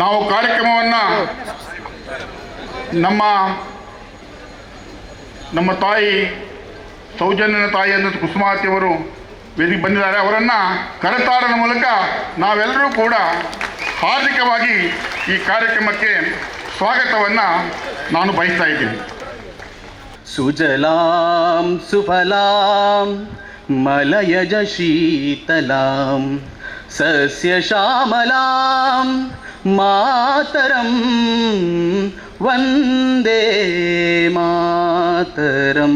ನಾವು ಕಾರ್ಯಕ್ರಮವನ್ನು ನಮ್ಮ ತಾಯಿ ಸೌಜನ್ಯನ ತಾಯಿ ಅಂತ ಕುಸುಮಾವತಿಯವರು ವೇದಿಕೆ ಬಂದಿದ್ದಾರೆ. ಅವರನ್ನು ಕರತಾಡನ ಮೂಲಕ ನಾವೆಲ್ಲರೂ ಕೂಡ ಹಾರ್ದಿಕವಾಗಿ ಈ ಕಾರ್ಯಕ್ರಮಕ್ಕೆ ಸ್ವಾಗತವನ್ನು ನಾನು ಬಯಸ್ತಾ ಇದ್ದೀನಿ. ಸುಜಲಾಂ ಸುಫಲಾಂ ಮಲಯಜ ಶೀತಲಾಂ ಸಸ್ಯ ಶ್ಯಾಮಲಾಂ ಮಾತರಂ ವಂದೇ ಮಾತರಂ.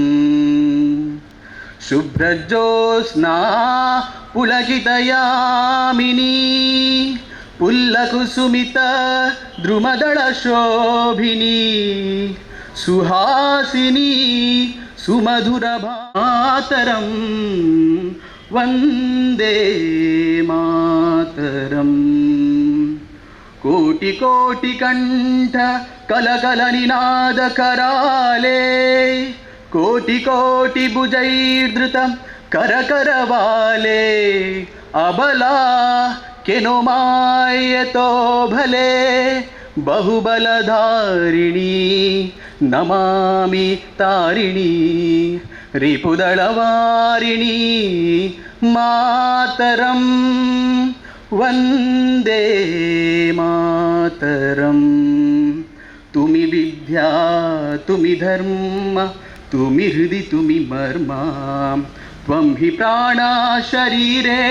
ಶುಭ್ರಜ್ಯೋತ್ಸ್ನಾ ಪುಲಕಿತಯಾಮಿನಿ ಪುಲ್ಲಕುಸುಮಿತ ದ್ರುಮದಳ ಶೋಭಿನಿ ಸುಹಾಸಿನಿ ಸುಮಧುರ ಮಾತರಂ ವಂದೇ ಮಾತರಂ. ಕೋಟಿ ಕೋಟಿ ಕಂಠ ಕಲಕಲ ನಿನಾದ ಕರಾಲೆ ಕೋಟಿ ಕೋಟಿ ಭುಜೈರ್ಧೃತಂ ಕರಕರವಾಲೆ ಅಬಲಾ ಕೆನೋ ಮಾಯತೋ ಭಲೆ ಬಹುಬಲಧಾರಿಣಿ ನಮಾಮಿ ತಾರಿಣಿ ರಿಪುದಳವಾರಿಣಿ ಮಾತರಂ ವಂದೇ ಮಾತರಂ. ತುಮಿ ವಿದ್ಯಾ ತುಮಿ ಧರ್ಮ ತುಮಿ ಹೃದಿ ತುಮಿ ಮರ್ಮ ತ್ವಂ ಹಿ ಪ್ರಾಣ ಶರೀರೇ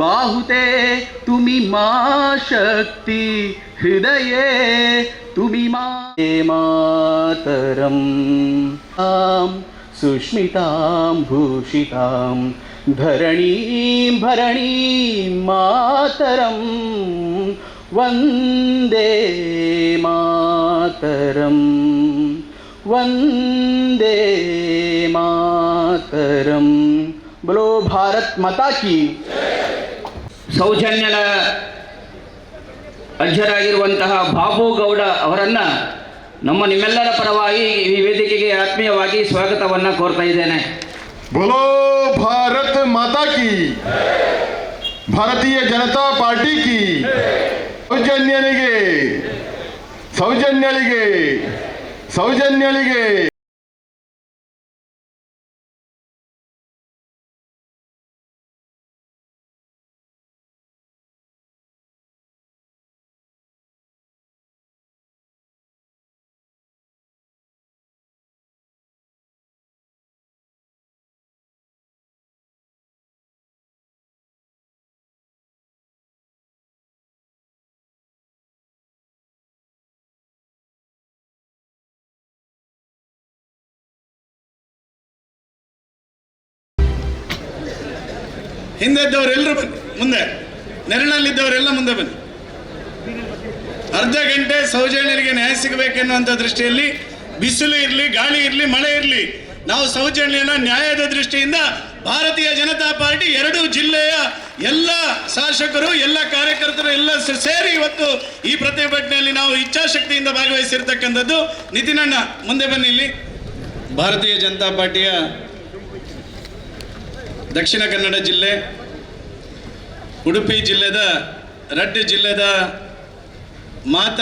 ಬಾಹುತೆ ತುಮಿ ಮಾ ಶಕ್ತಿ ಹೃದಯೇ ತುಮಿ ಮಾತರಂ. ಸುಷ್ಮಿತಾಂ ಭೂಷಿತಾಂ ಧರಣೀಂ ಭರಣೀಂ ಮಾತರಂ ವಂದೇ ಮಾತರಂ ವಂದೇ ಮಾತರಂ. बोलो भारत माता की. ಸೌಜನ್ಯನ ಅಧ್ಯಕ್ಷರಾಗಿರುವಂತಹ ಬಾಬು ಗೌಡ ಅವರನ್ನು ನಿಮ್ಮೆಲ್ಲರ ಪರವಾಗಿ ಈ ವೇದಿಕೆಗೆ ಆತ್ಮೀಯವಾಗಿ ಸ್ವಾಗತವನ್ನು ಕೋರ್ತಾ ಇದ್ದೇನೆ. बोलो भारत माता की. ಭಾರತೀಯ ಜನತಾ ಪಾರ್ಟಿ ಕಿ. ಸೌಜನ್ಯಳಿಗೆ ಹಿಂದೆದ್ದವರೆಲ್ಲರೂ ಬನ್ನಿ, ಮುಂದೆ ನೆರಳಲ್ಲಿದ್ದವರೆಲ್ಲ ಮುಂದೆ ಬನ್ನಿ. ಅರ್ಧ ಗಂಟೆ ಸೌಜನ್ಯರಿಗೆ ನ್ಯಾಯ ಸಿಗಬೇಕೆನ್ನುವಂಥ ದೃಷ್ಟಿಯಲ್ಲಿ ಬಿಸಿಲು ಇರಲಿ, ಗಾಳಿ ಇರಲಿ, ಮಳೆ ಇರಲಿ, ನಾವು ಸೌಜನ್ಯನ ನ್ಯಾಯದ ದೃಷ್ಟಿಯಿಂದ ಭಾರತೀಯ ಜನತಾ ಪಾರ್ಟಿ 2 ಜಿಲ್ಲೆಯ ಎಲ್ಲ ಶಾಸಕರು, ಎಲ್ಲ ಕಾರ್ಯಕರ್ತರು ಎಲ್ಲ ಸೇರಿ ಇವತ್ತು ಈ ಪ್ರತಿಭಟನೆಯಲ್ಲಿ ನಾವು ಇಚ್ಛಾಶಕ್ತಿಯಿಂದ ಭಾಗವಹಿಸಿರ್ತಕ್ಕಂಥದ್ದು. ನಿತಿನಣ್ಣ ಮುಂದೆ ಬನ್ನಿ ಇಲ್ಲಿ. ಭಾರತೀಯ ಜನತಾ ಪಾರ್ಟಿಯ ದಕ್ಷಿಣ ಕನ್ನಡ ಜಿಲ್ಲೆ, ಉಡುಪಿ ಜಿಲ್ಲೆದ ರಡ್ಡಿ ಜಿಲ್ಲೆದ ಮಾತ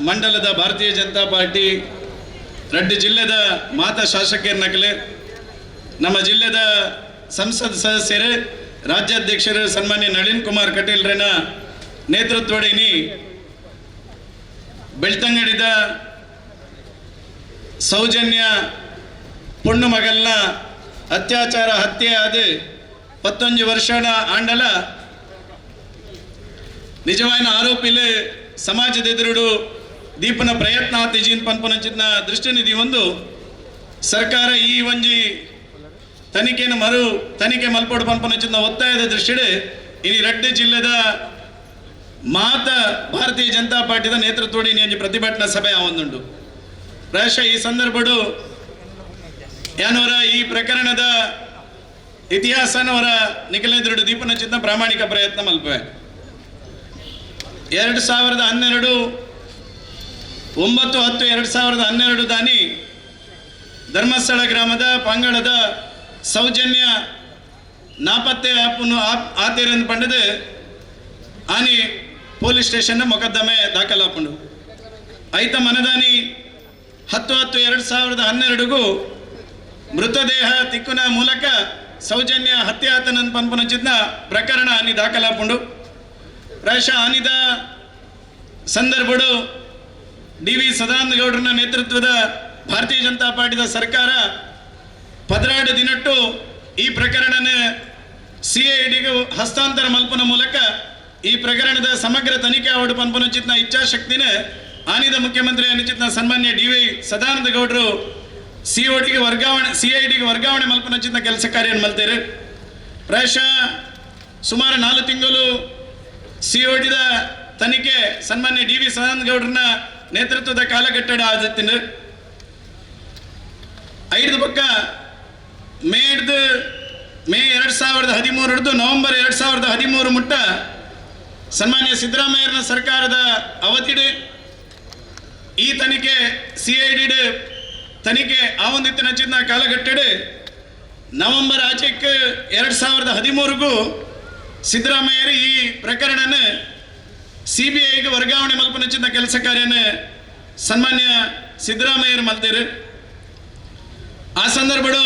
ಮಂಡಲದ ಭಾರತೀಯ ಜನತಾ ಪಾರ್ಟಿ ರಡ್ಡಿ ಜಿಲ್ಲೆದ ಮಾತ ಶಾಸಕರನ್ನಗಲೇ ನಮ್ಮ ಜಿಲ್ಲೆದ ಸಂಸತ್ ಸದಸ್ಯರೇ, ರಾಜ್ಯಾಧ್ಯಕ್ಷರು ಸನ್ಮಾನ್ಯ ನಳಿನ್ ಕುಮಾರ್ ಕಟೀಲ್ರನ್ನ ನೇತೃತ್ವಡಿನಿ ಬೆಳ್ತಂಗಡಿದ ಸೌಜನ್ಯ ಪುಣ್ಣ ಮಗಲ್ನ ಅತ್ಯಾಚಾರ ಹತ್ಯೆ ಆದ 11 ವರ್ಷನ ಆಂಡಲ ನಿಜವಾದ ಆರೋಪಿಲೆ ಸಮಾಜದ ಎದುರುಡು ದೀಪನ ಪ್ರಯತ್ನ ಆತಿಜಿನ್ ಪನ್ಪನಚಿನ ದೃಷ್ಟಿನಿಧಿ ಒಂದು ಸರ್ಕಾರ ಈ ಒಂಜಿ ತನಿಖೆಯನ್ನು ತನಿಖೆ ಮಲ್ಪಡು ಪನ್ಪನಚಿನ ಒತ್ತಾಯದ ದೃಷ್ಟಿಡೆ ಇನಿ ರಡ್ಡಿ ಜಿಲ್ಲೆದ ಮಾತ ಭಾರತೀಯ ಜನತಾ ಪಾರ್ಟಿದ ನೇತೃತ್ವಡಿ ಒಂಜಿ ಪ್ರತಿಭಟನಾ ಸಭೆ ಆವೊಂದುಂಡು. ಪ್ರಾಯಶಃ ಈ ಸಂದರ್ಭಡು ಯಾನವರ ಈ ಪ್ರಕರಣದ ಇತಿಹಾಸನವರ ನಿಖಿಲೆದುರುಡು ದೀಪನಚಿನ ಪ್ರಾಮಾಣಿಕ ಪ್ರಯತ್ನ ಮಲ್ಪೆ. 2012 9/10/2012 ದಾನಿ ಧರ್ಮಸ್ಥಳ ಗ್ರಾಮದ ಪಂಗಳದ ಸೌಜನ್ಯ ನಾಪತ್ತೆ ಆಪುನು ಆತೇರನ್ನು ಪಂಡದು ಆನಿ ಪೊಲೀಸ್ ಸ್ಟೇಷನ್ ಮೊಕದ್ದಮೆ ದಾಖಲಾಪುಂಡು. ಐತ ಮನದಾನಿ 10/10/2012ಗೂ ಮೃತದೇಹ ತಿಕ್ಕುನ ಮೂಲಕ ಸೌಜನ್ಯ ಹತ್ಯೆ ಆತನನ್ನು ಪನ್ಪುನಚಿದ್ನ ಪ್ರಕರಣ ಆನಿ ದಾಖಲಾಪುಂಡು. ಪ್ರಾಯಶಃ ಆನಿದ ಸಂದರ್ಭಡು DV ಸದಾನಂದ ಗೌಡ್ರನ ನೇತೃತ್ವದ ಭಾರತೀಯ ಜನತಾ ಪಾರ್ಟಿದ ಸರ್ಕಾರ 12 ದಿನಟ್ಟು ಈ ಪ್ರಕರಣನ CIDಗೆ ಹಸ್ತಾಂತರ ಮಲ್ಪನ ಮೂಲಕ ಈ ಪ್ರಕರಣದ ಸಮಗ್ರ ತನಿಖೆ ಆವಡು ಪನ್ಪುನಚಿತ್ನ ಇಚ್ಛಾಶಕ್ತಿನ ಆನಿದ ಮುಖ್ಯಮಂತ್ರಿ ಅನಿಚಿತ್ನ ಸನ್ಮಾನ್ಯ DV ಸದಾನಂದ ಗೌಡರು CIDಗೆ ವರ್ಗಾವಣೆ ಮಲ್ಪನಚಿತ್ನ ಕೆಲಸ ಕಾರ್ಯ ಮಲ್ತೇರು. ಪ್ರಾಯಶಃ ಸುಮಾರು 4 ತಿಂಗಳು CIDದ ತನಿಖೆ ಸನ್ಮಾನ್ಯ DV ಸದಾನಂದ ಗೌಡ್ರನ ನೇತೃತ್ವದ ಕಾಲಘಟ್ಟದ ಆದತ್ತಿನ 5 ಪಕ್ಕ ಮೇ 2013 ನವೆಂಬರ್ 2013 ಮುಟ್ಟ ಸನ್ಮಾನ್ಯ ಸಿದ್ದರಾಮಯ್ಯನ ಸರ್ಕಾರದ ಅವಧಿಡೆ ಈ ತನಿಖೆ CID ತನಿಖೆ ಆವಂದಿತ್ತಿನ ಚಿನ್ನ ಕಾಲಘಟ್ಟಡೆ ನವೆಂಬರ್ ಆಚೆಕ್ಕೆ 2013ಗೂ ಸಿದ್ದರಾಮಯ್ಯರು ಈ ಪ್ರಕರಣನ CBIಗೆ ವರ್ಗಾವಣೆ ಮಲ್ಪನ ಚಿನ್ನ ಕೆಲಸ ಕಾರ್ಯನ ಸನ್ಮಾನ್ಯ ಸಿದ್ದರಾಮಯ್ಯರು ಮಲ್ತೇರು. ಆ ಸಂದರ್ಭಗಳು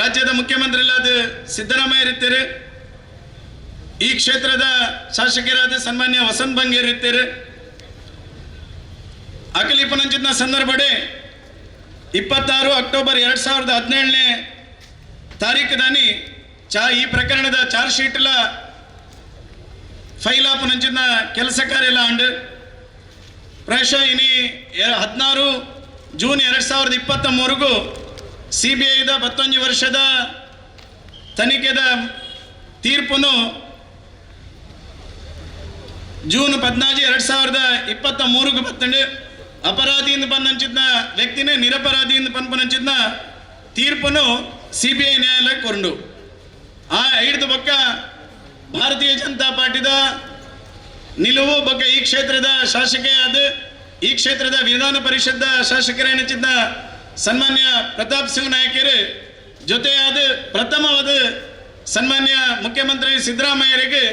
ರಾಜ್ಯದ ಮುಖ್ಯಮಂತ್ರಿ ಇಲ್ಲದ ಸಿದ್ದರಾಮಯ್ಯರಿದ್ದೇರು. ಈ ಕ್ಷೇತ್ರದ ಶಾಸಕರಾದ ಸನ್ಮಾನ್ಯ ವಸಂತ್ ಬಂಗೇರಿದ್ದೇರು. ಅಕಲಿಪನಂಚಿನ ಸಂದರ್ಭಡೆ 26 ಅಕ್ಟೋಬರ್ 2017ನೇ ತಾರೀಖದಾನಿ ಈ ಪ್ರಕರಣದ ಚಾರ್ಜ್ ಶೀಟ್ಲ ಫೈಲ್ ಆಪನಂಚಿನ ಕೆಲಸ ಕಾರ್ಯ ಎಲ್ಲ ಅಂಡು ಪ್ರಾಯಶಃ ಇನಿ 16 ಜೂನ್ 2023ಗೂ CBIದ 11 ವರ್ಷದ ತನಿಖೆದ ತೀರ್ಪನ್ನು ಜೂನ್ 14 2023ಗೂ ಬತ್ತಂಡು ಅಪರಾಧಿಯಿಂದ ಪನ್ನಂಚಿದ್ನ ವ್ಯಕ್ತಿನೇ ನಿರಪರಾಧಿಯಿಂದ ಪನ್ಪನಂಚಿದ್ನ ತೀರ್ಪನ್ನು CBI ನ್ಯಾಯಾಲಯಕ್ಕೆ ಕೊಂಡು ಆ 5 ಪಕ್ಕ ಭಾರತೀಯ ಜನತಾ ಪಾರ್ಟಿದ ನಿಲುವು ಬಗ್ಗೆ ಈ ಕ್ಷೇತ್ರದ ಶಾಸಕೇ ಆದ ಈ ಕ್ಷೇತ್ರದ ವಿಧಾನ ಪರಿಷತ್ದ ಶಾಸಕರೇನಿದ್ದ ಸನ್ಮಾನ್ಯ ಪ್ರತಾಪ್ ಸಿಂಗ್ ನಾಯಕರು ಜೊತೆಯಾದ ಪ್ರಥಮವಾದ ಸನ್ಮಾನ್ಯ ಮುಖ್ಯಮಂತ್ರಿ ಸಿದ್ದರಾಮಯ್ಯರಿಗೆ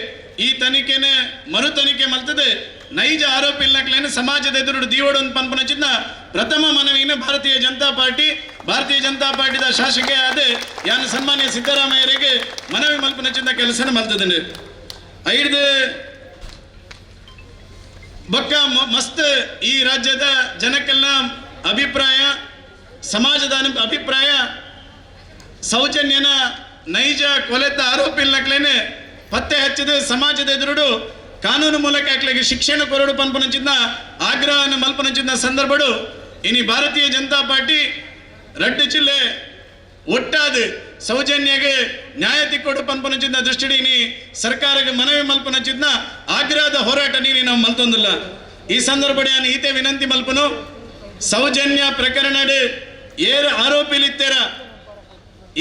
ಈ ತನಿಖೆನೆ ಮರು ತನಿಖೆ ಮಲ್ತದೆ ನೈಜ ಆರೋಪ ಇಲ್ಲಕ್ಲೇನೆ ಸಮಾಜದ ಎದುರು ದೀವೋಡು ಪನ್ಪನಚಿದ್ನ ಪ್ರಥಮ ಮನವಿನ ಭಾರತೀಯ ಜನತಾ ಪಾರ್ಟಿದ ಶಾಸಕ ಆದ ಯಾನ ಸನ್ಮಾನ್ಯ ಸಿದ್ದರಾಮಯ್ಯರಿಗೆ ಮನವಿ ಮಲ್ಪನಚಿದ್ದ ಕೆಲಸ ಮಲ್ತದೆ. 5 ಬಕ್ಕ ಮಸ್ತ್ ಈ ರಾಜ್ಯದ ಜನಕ್ಕೆಲ್ಲ ಅಭಿಪ್ರಾಯ ಸಮಾಜದ ಅಭಿಪ್ರಾಯ ಸೌಜನ್ಯನ ನೈಜ ಕೊಲೆತ ಆರೋಪ ಇಲ್ಲಕ್ಲೇನೆ ಪತ್ತೆ ಹಚ್ಚಿದ ಸಮಾಜದ ಎದುರು ಕಾನೂನು ಮೂಲಕ ಹಾಕ್ಲಿಕ್ಕೆ ಶಿಕ್ಷಣ ಕೊರಡು ಪನ್ಪನಚಿದ್ನ ಆಗ್ರಹನ ಮಲ್ಪನಚಿದ್ನ ಸಂದರ್ಭಡು ಇನಿ ಭಾರತೀಯ ಜನತಾ ಪಾರ್ಟಿ ರಡ್ಡು ಜಿಲ್ಲೆ ಒಟ್ಟಾದ ಸೌಜನ್ಯಗೆ ನ್ಯಾಯ ತಿಕ್ಕೊಡು ಪನ್ಪನಚಿದ್ನ ದೃಷ್ಟಿಡಿ ಸರ್ಕಾರಕ್ಕೆ ಮನವಿ ಮಲ್ಪನಚಿದ್ನ ಆಗ್ರಹದ ಹೋರಾಟ ನೀನು ನಾವು ಮಲ್ತೊಂದಿಲ್ಲ. ಈ ಸಂದರ್ಭಡೆ ನಾನು ಈತೆ ವಿನಂತಿ ಮಲ್ಪನು ಸೌಜನ್ಯ ಪ್ರಕರಣ ಏರು ಆರೋಪಿಲಿತ್ತೀರ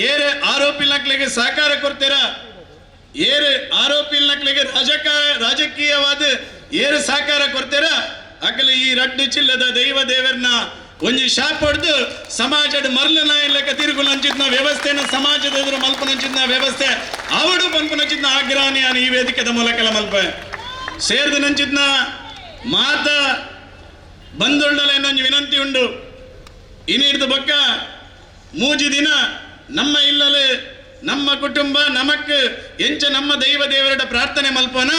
ಏರು ಆರೋಪಿಲಕ್ಲಿಗೆ ಸಹಕಾರ ಕೊಡ್ತೀರ ಏರು ಆರೋಪಿಲಕ್ಲಿಗೆ ರಾಜಕೀಯವಾದ ಏರು ಸಹಕಾರ ಕೊಡ್ತೀರ ಅಕಲೆ ಈ ರಡ್ಡು ಜಿಲ್ಲದ ದೈವ ದೇವರನ್ನ ಒಂಜಿ ಶಾಪ್ ಹೊಡೆದು ಸಮಾಜದ ಮರಳನ ಇಲ್ಲಕ ತಿರುಗುಲಂಚಿದ್ನ ವ್ಯವಸ್ಥೆನ ಸಮಾಜದ ಎದುರು ಮಲ್ಪನಂಚಿದ್ನ ವ್ಯವಸ್ಥೆ ಅವಡು ಪನ್ಪನಂಚಿದ್ನ ಆಗ್ರಹಣೆ ಈ ವೇದಿಕೆದ ಮೂಲಕ ಮಲ್ಪ ಸೇರ್ದು ನಂಚಿದ್ನ ಮಾತ ಬಂದೊಳ್ಳಲೇನೊಂದು ವಿನಂತಿ ಉಂಡು. ಇನ್ನಿಡ್ದು ಬಕ್ಕ ಮೂಜಿ ದಿನ ನಮ್ಮ ಇಲ್ಲಲೆ ನಮ್ಮ ಕುಟುಂಬ ನಮಕ್ ಎಂಚ ನಮ್ಮ ದೈವ ದೇವರ ಪ್ರಾರ್ಥನೆ ಮಲ್ಪನ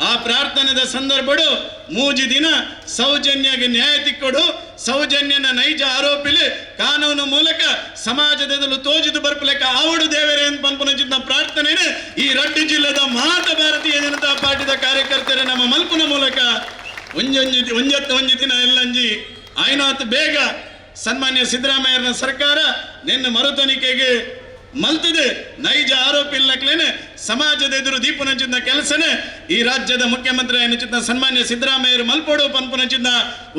ಆ ಪ್ರಾರ್ಥನೆದ ಸಂದರ್ಭಡು ಮೂಜಿ ದಿನ ಸೌಜನ್ಯಗೆ ನ್ಯಾಯ ತಿಕ್ಕೊಡು ಸೌಜನ್ಯನ ನೈಜ ಆರೋಪಿಲಿ ಕಾನೂನು ಮೂಲಕ ಸಮಾಜದ ಎದುರು ತೋಜಿದು ಬರ್ಪಲೆಕ್ಕ ಆವಡು ದೇವರೇ ಅಂತ ಪನ್ಪುನಚಿದ್ನ ಪ್ರಾರ್ಥನೆ ಈ ರಡ್ಡು ಜಿಲ್ಲೆದ ಮಾತ ಭಾರತೀಯ ಜನತಾ ಪಾರ್ಟಿದ ಕಾರ್ಯಕರ್ತರ ನಮ್ಮ ಮಲ್ಪನ ಮೂಲಕ ಒಂಜಿ ದಿನ ಎಲ್ಲಂಜಿ ಆಯ್ನಾತ್ ಬೇಗ ಸನ್ಮಾನ್ಯ ಸಿದ್ದರಾಮಯ್ಯನ ಸರ್ಕಾರ ನಿನ್ನ ಮರು ತನಿಖೆಗೆ ಮಲ್ತದೆ ನೈಜ ಆರೋಪ ಇಲ್ಲಕ್ಲೇನೆ ಸಮಾಜದ ಎದುರು ದೀಪನಂಚಿದ್ದ ಕೆಲಸನೇ ಈ ರಾಜ್ಯದ ಮುಖ್ಯಮಂತ್ರಿ ಎನ್ನುಚಿದ್ದ ಸನ್ಮಾನ್ಯ ಸಿದ್ದರಾಮಯ್ಯರು ಮಲ್ಪೋಡು ಪನ್ಪುನಚಿದ್ದ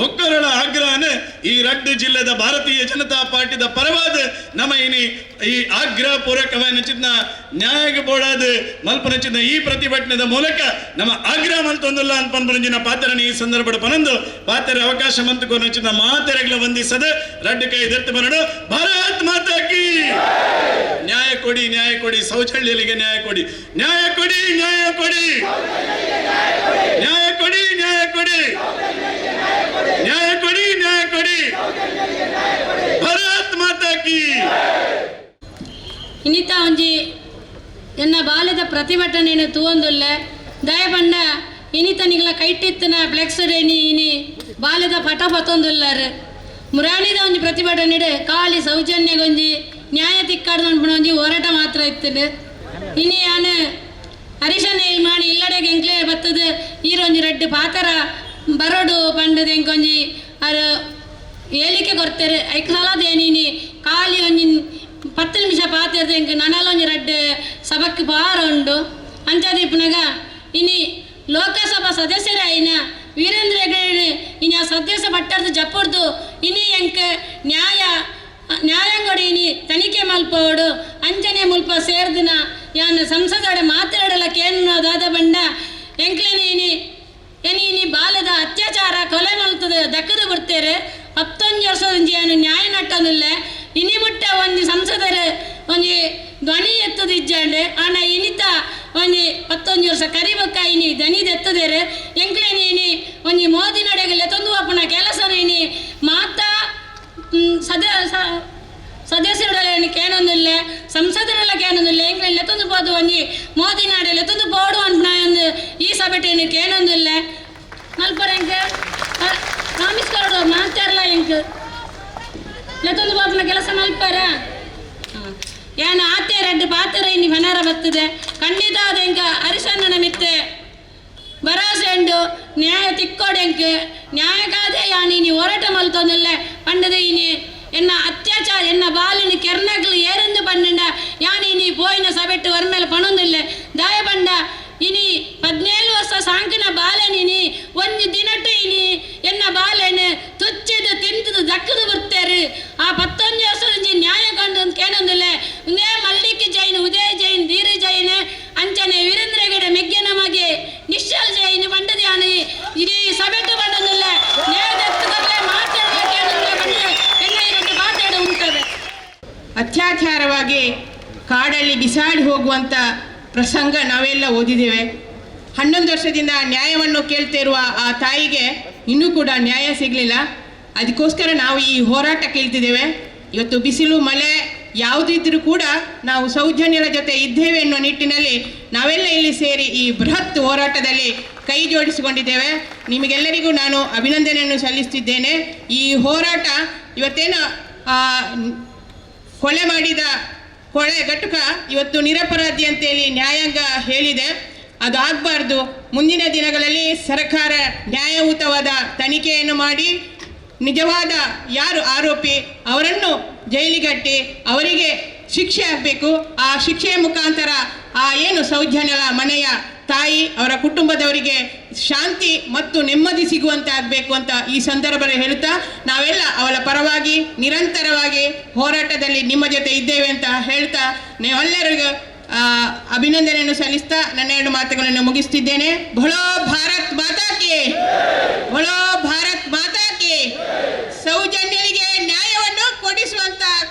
ಒಕ್ಕರಳ ಆಗ್ರಹನೇ ಈ ರಡ್ಡು ಜಿಲ್ಲೆದ ಭಾರತೀಯ ಜನತಾ ಪಾರ್ಟಿದ ಪರವಾದ ನಮ್ಮ ಈ ಆಗ್ರಹ ಪೂರ್ವಕವೆನ್ನುಚಿದ್ದ ನ್ಯಾಯಕ್ಕೆ ಬೋಡಾದ ಮಲ್ಪನಚಿದ್ದ ಈ ಪ್ರತಿಭಟನೆದ ಮೂಲಕ ನಮ್ಮ ಆಗ್ರಹ ಮಲ್ತೊಂದಿಲ್ಲ ಅಂತ ಪನ್ಪುನಂಚಿನ ಪಾತ್ರನ ಈ ಸಂದರ್ಭದ ಪನಂದು ಪಾತ್ರ ಅವಕಾಶ ಮಂತುಕೊನಚಿದ್ದ ಮಾತೆರೆಗಳ ವಂದಿಸದ ರಡ್ಡು ಕೈ ಎದರ್ತು ಬರಡು ಭಾರತ್ ಮಾತಾ ಕಿ ನ್ಯಾಯ ಕೊಡಿ ಸೌಜನ್ಯಲಿಗೆ ನ್ಯಾಯ ಕೊಡಿ ನ್ಯಾಯ ಕೊಡಿ ಇನ್ನಿತ ಒಂಜಿ ಎನ್ನ ಬಾಲ್ಯದ ಪ್ರತಿಭಟನೆಯನ್ನು ತೂವೊಂದುಲ್ಲ ದಯಪಂಡ ಇನ್ನಿತ ನಿಗಳ ಕೈಟಿತ್ತಿನ ಫ್ಲೆಕ್ಸ್ ಇನಿ ಬಾಲ್ಯದ ಪಟ ಪತ್ತೊಂದುಲ್ಲಾರು ಮುರಾಣಿದ ಒಂಜಿ ಪ್ರತಿಭಟನೆ ಕಾಲಿ ಸೌಜನ್ಯಗೊಂಜಿ ನ್ಯಾಯ ತಿಕ್ಕಾಡ್ದು ಒಂಜಿ ಹೋರಾಟ ಮಾತ್ರ ಇತ್ತು ಇನಿ ನಾನು ಹರಿಶನ ಮಾಡಿ ಇಲ್ಲಡೆಗೆ ಎಂಕ್ಲೆ ಬತ್ತದ ಈರೊಂಜಿ ರೆಡ್ ಪಾತರ ಬರೋಡು ಪಂಡದ ಎಂಕೊಂಜಿ ಅದು ಹೇಳಿಕೆ ಕೊಡ್ತಾರೆ ಐಕ್ ಸಲದೇನಿ ಖಾಲಿ ಒಂಜಿ 10 ನಿಮಿಷ ಪಾತಿರ್ದ ಎಂಕ್ ನನಲೊಂಜಿ ರೆಡ್ ಸಭಕ್ಕೆ ಪಾರ ಉಂಡು ಅಂಚದೀಪನಾಗ ಇನಿ ಲೋಕಸಭಾ ಸದಸ್ಯರ ಐನ ವೀರೇಂದ್ರ ಹೆಗಡೆ ಇನಿ ಆ ಸದಸ್ಯ ಪಟ್ಟರ್ದು ಜಪ್ಪುರ್ದು ಇನಿ ಎಂಕ್ ನ್ಯಾಯಾಂಗೊಡಿ ಇನಿ ತನಿಖೆ ಮಲ್ಪೋಡು ಅಂಜನೆ ಮುಲ್ಪ ಸೇರ್ದಿನ ಯಾನು ಸಂಸದೊಡೆ ಮಾತಾಡಲ್ಲ ಕೇನ್ನೋದಾದ ಬಂಡ ಎಂಕ್ಲೇನೆ ಇನಿ ಬಾಲ್ಯದ ಅತ್ಯಾಚಾರ ಕೊಲೆ ಮಲ್ತದ ದಕ್ಕದು ಬಿಡ್ತೇರೆ 19 ವರ್ಷದ ಏನು ನ್ಯಾಯ ನಟ್ಟನಿಲ್ಲ ಇನಿ ಮುಟ್ಟ ಒಂದು ಸಂಸದರ ಒಂದು ಧ್ವನಿ ಎತ್ತದ ಇಜ್ಜಾಂಡೆ ಆನ ಇನಿತ ಒಂದು 11 ವರ್ಷ ಕರಿಬಕ್ಕ ಇನಿ ಧ್ವನಿ ಎತ್ತದೇರೆ ಎಂಕ್ಲೇನಿ ಇನಿ ಒಂದು ಮೋದಿ ನಡೆಗಲ್ಲ ತಂದು ಅಪ್ಪನ ಕೆಲಸ ಇನಿ ಮಾತಾ ಸದಸ್ಯರುಗಳ ಕೇಳೊಂದಿಲ್ಲ ಸಂಸದರೆಲ್ಲ ಕೇಳೊಂದಿಲ್ಲ ಎಂಗ್ಲೆಲ್ಲ ತಂದು ಹೋದು ಒಂಜಿ ಮೋದಿ ನಾಡೆಲ್ಲ ತಂದು ಬೋಡು ಅಂತ ಒಂದು ಈ ಸಭೆಟೇನು ಕೇಳೊಂದಿಲ್ಲ ಮಲ್ಪರ ಎಂಕ ನಮಸ್ಕಾರ ಮಾತಾಡಲ್ಲ ಎಂಕ್ ಲೆತ್ತೊಂದು ಬಾಪನ ಕೆಲಸ ಮಲ್ಪರ ಏನು ಆತೆ ರೆಡ್ ಪಾತ್ರ ಇನ್ನು ಮನಾರ ಬರ್ತದೆ ಖಂಡಿತ ಅದು ಎಂಕ ಹರಿಶಣ್ಣನ ಮಿತ್ತೆ ಭರವಸೆ ಉಂಡು ನ್ಯಾಯ ತಿಕ್ಕೋಡೆಂಕ್ ನ್ಯಾಯಕ್ಕಾದೆ ಯಾನಿ ನೀ ಹೋರಾಟ ಮಲ್ತೊಂದಿಲ್ಲ ಪಂಡದ ಇನಿ ಎನ್ನ ಅತ್ಯಾಚಾರ ಎನ್ನ ಬಾಲಿನ ಕೆರ್ನಗ್ಲು ಏರೆಂದು ಪಂಡ ಯಾನಿ ನೀ ಪೋಯಿನ ಸಭೆಟ್ಟು ವರ್ಮೇಲೆ ಪಣೊಂದಿಲ್ಲ ದಾಯ ಪಂಡ ಇನಿ 17 ವರ್ಷ ಸಾಂಕಿನ ಬಾಲೆನಿನಿ ಒಂದು ದಿನಟ್ಟು ಇನಿ ಎನ್ನ ಬಾಲೆನು ತುಚ್ಚಿದು ತಿಂತದು ದಕ್ಕದು ಬಿಡ್ತೇರು ಆ 11 ವರ್ಷದ ನ್ಯಾಯ ಕಂಡು ಕೇಳೊಂದಿಲ್ಲ ಉದೇ ಮಲ್ಲಿಕ್ ಜೈನ್ ಉದಯ್ ಜೈನ್ ಧೀರಿ ಜೈನ್ ಅಂಚನೆ ವೀರೇಂದ್ರ ಹೆಗಡೆ ಮೆಗ್ಗೆ ನಮಗೆ ನಿಶ್ಚಲ್ ಜೈನ್ ಪಂಡದ ಯಾನಿ ಇಡೀ ಸಭೆಟ್ಟು ಪಂಡೊಂದಿಲ್ಲ ನ್ಯಾಯದತ್ತದಲ್ಲೇ ಮಾತಾಡಲ್ಲ ಕೇಳೊಂದಿಲ್ಲ ಪಂಡ ಎನ್ನ ಇರಟ್ಟು ಮಾತಾಡ ಉಂಟದೆ ಅತ್ಯಾಚಾರವಾಗಿ ಕಾಡಲ್ಲಿ ಬಿಸಾಡಿ ಹೋಗುವಂಥ ಪ್ರಸಂಗ ನಾವೆಲ್ಲ ಓದಿದ್ದೇವೆ. 11 ವರ್ಷದಿಂದ ನ್ಯಾಯವನ್ನು ಕೇಳ್ತಿರುವ ಆ ತಾಯಿಗೆ ಇನ್ನೂ ಕೂಡ ನ್ಯಾಯ ಸಿಗಲಿಲ್ಲ. ಅದಕ್ಕೋಸ್ಕರ ನಾವು ಈ ಹೋರಾಟ ಕೇಳ್ತಿದ್ದೇವೆ. ಇವತ್ತು ಬಿಸಿಲು ಮಳೆ ಯಾವುದಿದ್ರೂ ಕೂಡ ನಾವು ಸೌಜನ್ಯರ ಜೊತೆ ಇದ್ದೇವೆ ಎನ್ನುವ ನಿಟ್ಟಿನಲ್ಲಿ ನಾವೆಲ್ಲ ಇಲ್ಲಿ ಸೇರಿ ಈ ಬೃಹತ್ ಹೋರಾಟದಲ್ಲಿ ಕೈ ಜೋಡಿಸಿಕೊಂಡಿದ್ದೇವೆ. ನಿಮಗೆಲ್ಲರಿಗೂ ನಾನು ಅಭಿನಂದನೆಯನ್ನು ಸಲ್ಲಿಸ್ತಿದ್ದೇನೆ. ಈ ಹೋರಾಟ ಇವತ್ತೇನು ಕೊಲೆ ಮಾಡಿದ ಕೊಳೆ ಘಟಕ ಇವತ್ತು ನಿರಪರಾಧಿ ಅಂತೇಳಿ ನ್ಯಾಯಾಂಗ ಹೇಳಿದೆ. ಅದು ಆಗಬಾರ್ದು. ಮುಂದಿನ ದಿನಗಳಲ್ಲಿ ಸರ್ಕಾರ ನ್ಯಾಯಯುತವಾದ ತನಿಖೆಯನ್ನು ಮಾಡಿ ನಿಜವಾದ ಯಾರು ಆರೋಪಿ ಅವರನ್ನು ಜೈಲಿಗಟ್ಟಿ ಅವರಿಗೆ ಶಿಕ್ಷೆ ಆಗಬೇಕು. ಆ ಶಿಕ್ಷೆಯ ಮುಖಾಂತರ ಆ ಏನು ಸೌಜನ್ಯರ ಮನೆಯ ತಾಯಿ ಅವರ ಕುಟುಂಬದವರಿಗೆ ಶಾಂತಿ ಮತ್ತು ನೆಮ್ಮದಿ ಸಿಗುವಂತೆ ಆಗಬೇಕು ಅಂತ ಈ ಸಂದರ್ಭದಲ್ಲಿ ಹೇಳುತ್ತಾ ನಾವೆಲ್ಲ ಅವಳ ಪರವಾಗಿ ನಿರಂತರವಾಗಿ ಹೋರಾಟದಲ್ಲಿ ನಿಮ್ಮ ಜೊತೆ ಇದ್ದೇವೆ ಅಂತ ಹೇಳ್ತಾ ನೀವೆಲ್ಲರಿಗೂ ಅಭಿನಂದನೆಯನ್ನು ಸಲ್ಲಿಸ್ತಾ ನನ್ನ 2 ಮಾತುಗಳನ್ನು ಮುಗಿಸ್ತಿದ್ದೇನೆ. ಭಲೋ ಭಾರತ್ ಮಾತಾ ಕಿ, ಭಲೋ ಭಾರತ್ ಮಾತಾ ಕಿ. ಸೌಜನ್ಯರಿಗೆ ನ್ಯಾಯವನ್ನು ಕೊಡಿಸುವಂತ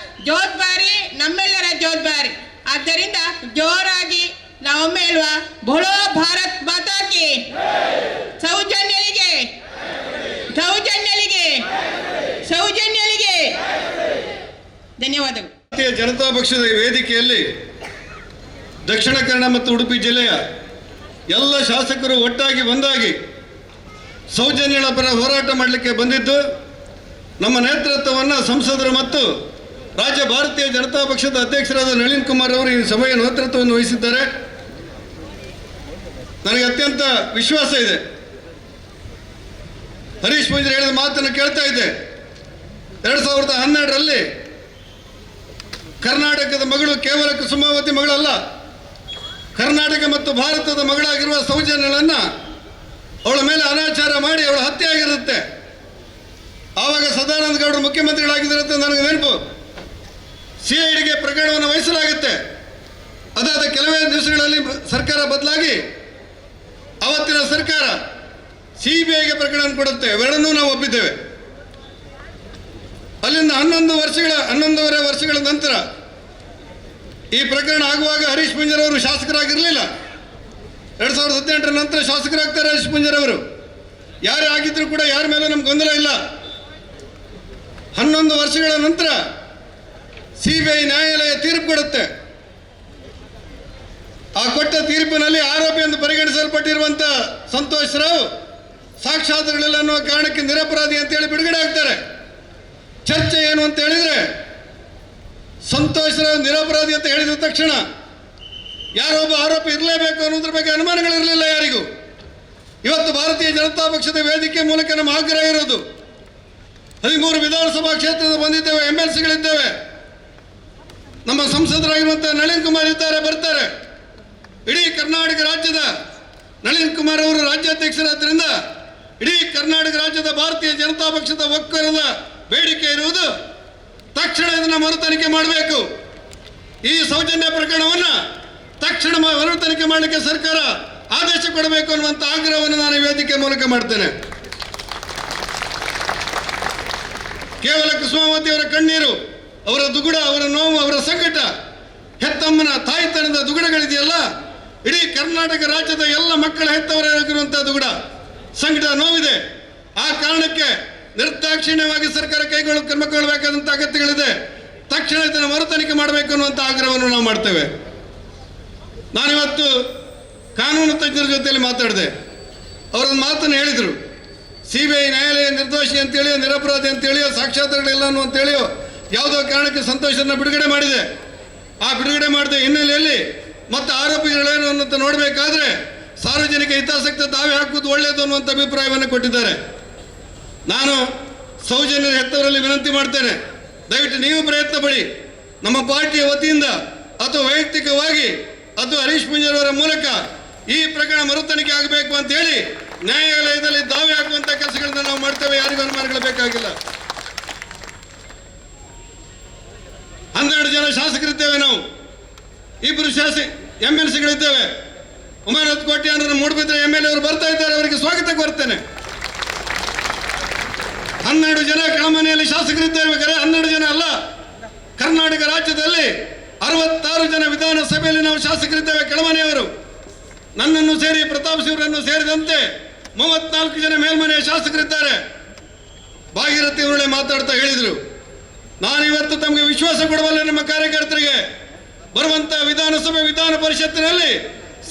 ಜವಾಬ್ದಾರಿ ನಮ್ಮೆಲ್ಲರ ಜವಾಬ್ದಾರಿ. ಆದ್ದರಿಂದ ಜೋರಾಗಿ ನಾವೊಮ್ಮೆ ಹೇಳುವ ಭಲೋ ಭಾರತ್ ಮಾತಾ ಕಿ. ಸೌಜನ್ಯರಿಗೆ, ಸೌಜನ್ಯರಿಗೆ, ಸೌಜನ್ಯರಿಗೆ ಧನ್ಯವಾದಗಳು. ಭಾರತೀಯ ಜನತಾ ಪಕ್ಷದ ವೇದಿಕೆಯಲ್ಲಿ ದಕ್ಷಿಣ ಕನ್ನಡ ಮತ್ತು ಉಡುಪಿ ಜಿಲ್ಲೆಯ ಎಲ್ಲ ಶಾಸಕರು ಒಟ್ಟಾಗಿ ಒಂದಾಗಿ ಸೌಜನ್ಯಳ ಪರ ಹೋರಾಟ ಮಾಡಲಿಕ್ಕೆ ಬಂದಿದ್ದು, ನಮ್ಮ ನೇತೃತ್ವವನ್ನು ಸಂಸದರು ಮತ್ತು ರಾಜ್ಯ ಭಾರತೀಯ ಜನತಾ ಪಕ್ಷದ ಅಧ್ಯಕ್ಷರಾದ ನಳಿನ್ ಕುಮಾರ್ ಅವರು ಈ ಸಭೆಯ ನೇತೃತ್ವವನ್ನು ವಹಿಸಿದ್ದಾರೆ. ನನಗೆ ಅತ್ಯಂತ ವಿಶ್ವಾಸ ಇದೆ. ಹರೀಶ್ ಪೂಂಜಾರಿ ಹೇಳಿದ ಮಾತನ್ನು ಕೇಳ್ತಾ ಇದ್ದೆ. 2012ರಲ್ಲಿ ಕರ್ನಾಟಕದ ಮಗಳು ಕೇವಲ ಕುಸುಮಾವತಿ ಮಗಳಲ್ಲ, ಕರ್ನಾಟಕ ಮತ್ತು ಭಾರತದ ಮಗಳಾಗಿರುವ ಸೌಜನ್ಯಳನ್ನು ಅವಳ ಮೇಲೆ ಅನಾಚಾರ ಮಾಡಿ ಅವಳ ಹತ್ಯೆ ಆಗಿರುತ್ತೆ. ಆವಾಗ ಸದಾನಂದ ಗೌಡರು ಮುಖ್ಯಮಂತ್ರಿಗಳಾಗಿದ್ದಾರೆ ಅಂತ ನನಗೆ ನೆನಪು. CIDಗೆ ಪ್ರಕರಣವನ್ನು ವಹಿಸಲಾಗುತ್ತೆ. ಅದಾದ ಕೆಲವೇ ದಿವಸಗಳಲ್ಲಿ ಸರ್ಕಾರ ಬದಲಾಗಿ ಅವತ್ತಿನ ಸರ್ಕಾರ CBIಗೆ ಪ್ರಕರಣ ಕೊಡುತ್ತೆ. ಇವೆರಡನ್ನೂ ನಾವು ಒಪ್ಪಿದ್ದೇವೆ. ಅಲ್ಲಿಂದ 11.5 ವರ್ಷಗಳ ನಂತರ ಈ ಪ್ರಕರಣ ಆಗುವಾಗ ಹರೀಶ್ ಪೂಂಜಾರಿ ಅವರು ಶಾಸಕರಾಗಿರಲಿಲ್ಲ. 2018 ನಂತರ ಶಾಸಕರಾಗ್ತಾರೆ ಹರೀಶ್ ಪೂಂಜಾರಿ ಅವರು. ಯಾರೇ ಆಗಿದ್ರೂ ಕೂಡ ಯಾರ ಮೇಲೆ ನಮ್ಗೆ ಗೊಂದಲ ಇಲ್ಲ. 11 ವರ್ಷಗಳ ನಂತರ CBI ನ್ಯಾಯಾಲಯ ತೀರ್ಪು ಕೊಡುತ್ತೆ. ಆ ಕೊಟ್ಟ ತೀರ್ಪಿನಲ್ಲಿ ಆರೋಪಿ ಎಂದು ಪರಿಗಣಿಸಲ್ಪಟ್ಟಿರುವಂತ ಸಂತೋಷ್ ರಾವ್ ಸಾಕ್ಷ್ಯಾಧಾರಗಳಿಲ್ಲ ಅನ್ನುವ ಕಾರಣಕ್ಕೆ ನಿರಪರಾಧಿ ಅಂತೇಳಿ ಬಿಡುಗಡೆ ಆಗ್ತಾರೆ. ಚರ್ಚೆ ಏನು ಅಂತ ಹೇಳಿದ್ರೆ, ಸಂತೋಷ್ ರಾವ್ ನಿರಪರಾಧಿ ಅಂತ ಹೇಳಿದ ತಕ್ಷಣ ಯಾರೊಬ್ಬ ಆರೋಪಿ ಇರಲೇಬೇಕು ಅನ್ನೋದ್ರ ಬಗ್ಗೆ ಅನುಮಾನಗಳಿರಲಿಲ್ಲ ಯಾರಿಗೂ. ಇವತ್ತು ಭಾರತೀಯ ಜನತಾ ಪಕ್ಷದ ವೇದಿಕೆ ಮೂಲಕ ನಮ್ಮ ಆಗ್ರಹ ಇರೋದು, 13 ವಿಧಾನಸಭಾ ಕ್ಷೇತ್ರದ ಬಂದಿದ್ದೇವೆ, MLCಗಳಿದ್ದೇವೆ, ನಮ್ಮ ಸಂಸದರಾಗಿರುವಂತಹ ನಳಿನ್ ಕುಮಾರ್ ಇದ್ದಾರೆ, ಬರ್ತಾರೆ. ಇಡೀ ಕರ್ನಾಟಕ ರಾಜ್ಯದ ನಳಿನ್ ಕುಮಾರ್ ಅವರು ರಾಜ್ಯಾಧ್ಯಕ್ಷರಾದ್ರಿಂದ ಇಡೀ ಕರ್ನಾಟಕ ರಾಜ್ಯದ ಭಾರತೀಯ ಜನತಾ ಪಕ್ಷದ ಒಕ್ಕೂಟದ ಬೇಡಿಕೆ ಇರುವುದು, ತಕ್ಷಣ ಇದನ್ನು ಮರುತನಿಖೆ ಮಾಡಬೇಕು. ಈ ಸೌಜನ್ಯ ಪ್ರಕರಣವನ್ನು ತಕ್ಷಣ ಮರುತನಿಖೆ ಮಾಡಲಿಕ್ಕೆ ಸರ್ಕಾರ ಆದೇಶ ಕೊಡಬೇಕು ಅನ್ನುವಂಥ ಆಗ್ರಹವನ್ನು ನಾನು ಈ ವೇದಿಕೆ ಮೂಲಕ ಮಾಡ್ತೇನೆ. ಕೇವಲ ಕುಸುಮಾವತಿ ಅವರ ಕಣ್ಣೀರು, ಅವರ ದುಗುಡ, ಅವರ ನೋವು, ಅವರ ಸಂಕಟ, ಹೆತ್ತಮ್ಮನ ತಾಯ್ತನದ ದುಗುಡಗಳಿದೆಯಲ್ಲ, ಇಡೀ ಕರ್ನಾಟಕ ರಾಜ್ಯದ ಎಲ್ಲ ಮಕ್ಕಳ ಹೆತ್ತವರಾಗಿರುವಂಥ ದುಗುಡ, ಸಂಕಟ, ನೋವಿದೆ. ಆ ಕಾರಣಕ್ಕೆ ನಿರ್ದಾಕ್ಷಿಣ್ಯವಾಗಿ ಸರ್ಕಾರ ಕ್ರಮ ಕೈಗೊಳ್ಳಬೇಕಾದಂಥ ಅಗತ್ಯಗಳಿದೆ. ತಕ್ಷಣ ಇದನ್ನು ಮರುತನಿಖೆ ಮಾಡಬೇಕು ಅನ್ನುವಂಥ ಆಗ್ರಹವನ್ನು ನಾವು ಮಾಡ್ತೇವೆ. ನಾನಿವತ್ತು ಕಾನೂನು ತಜ್ಞರ ಜೊತೆಯಲ್ಲಿ ಮಾತಾಡಿದೆ. ಅವರೊಂದು ಮಾತನ್ನು ಹೇಳಿದರು, CBI ನ್ಯಾಯಾಲಯ ನಿರ್ದೋಷಿ ಅಂತೇಳಿಯೋ ನಿರಪರಾಧಿ ಅಂತೇಳಿಯೋ ಸಾಕ್ಷ್ಯಾಧಾರಗಳಿಲ್ಲ ಅಂತೇಳಿಯೋ ಯಾವುದೋ ಕಾರಣಕ್ಕೆ ಸಂತೋಷನ ಬಿಡುಗಡೆ ಮಾಡಿದೆ. ಆ ಬಿಡುಗಡೆ ಮಾಡಿದ ಹಿನ್ನೆಲೆಯಲ್ಲಿ ಮತ್ತು ಆರೋಪಿಗಳೇನು ಅನ್ನೋಂತ ನೋಡಬೇಕಾದ್ರೆ ಸಾರ್ವಜನಿಕ ಹಿತಾಸಕ್ತಿ ತಾವೇ ಹಾಕುವುದು ಒಳ್ಳೆಯದು ಅನ್ನುವಂಥ ಅಭಿಪ್ರಾಯವನ್ನು ಕೊಟ್ಟಿದ್ದಾರೆ. ನಾನು ಸೌಜನ್ಯ ಹೆತ್ತವರಲ್ಲಿ ವಿನಂತಿ ಮಾಡ್ತೇನೆ, ದಯವಿಟ್ಟು ನೀವು ಪ್ರಯತ್ನ ಪಡಿ. ನಮ್ಮ ಪಾರ್ಟಿಯ ವತಿಯಿಂದ ಅಥವಾ ವೈಯಕ್ತಿಕವಾಗಿ ಅಥವಾ ಹರೀಶ್ ಪೂಂಜಾರ್ ಅವರ ಮೂಲಕ ಈ ಪ್ರಕರಣ ಮರುತನಿಖೆ ಆಗಬೇಕು ಅಂತ ಹೇಳಿ ನ್ಯಾಯಾಲಯದಲ್ಲಿ ದಾವೆ ಹಾಕುವಂಥ ಕೆಲಸಗಳನ್ನ ನಾವು ಮಾಡ್ತೇವೆ. ಯಾರಿಗೂ ಅನುಮಾನಗಳು ಬೇಕಾಗಿಲ್ಲ. 12 ಜನ ಶಾಸಕರಿದ್ದೇವೆ, ನಾವು 2 MLCಗಳಿದ್ದೇವೆ. ಉಮಾನಾಥ್ ಕೋಟ್ಯಾನವರು ಮೂಡಬಿದ್ರೆ MLA ಅವರು ಬರ್ತಾ ಇದ್ದಾರೆ, ಅವರಿಗೆ ಸ್ವಾಗತ ಕೋರ್ತೇನೆ. 12 ಜನ ಕೆಳಮನೆಯಲ್ಲಿ ಶಾಸಕರಿದ್ದೇವೆ. 12 ಜನ ಅಲ್ಲ, ಕರ್ನಾಟಕ ರಾಜ್ಯದಲ್ಲಿ 66 ಜನ ವಿಧಾನಸಭೆಯಲ್ಲಿ ನಾವು ಶಾಸಕರಿದ್ದೇವೆ, ಕೆಳಮನೆಯವರು. ನನ್ನನ್ನು ಸೇರಿ ಪ್ರತಾಪ್ ಸಿಂಹರನ್ನು ಸೇರಿದಂತೆ 34 ಜನ ಮೇಲ್ಮನೆಯ ಶಾಸಕರಿದ್ದಾರೆ. ಭಾಗೀರಥಿ ಅವರೇ ಮಾತಾಡ್ತಾ ಹೇಳಿದರು, ನಾನಿವತ್ತು ತಮಗೆ ವಿಶ್ವಾಸ ಕೊಡಬಲ್ಲ ನಮ್ಮ ಕಾರ್ಯಕರ್ತರಿಗೆ, ಬರುವಂತ ವಿಧಾನಸಭೆ ವಿಧಾನ ಪರಿಷತ್ತಿನಲ್ಲಿ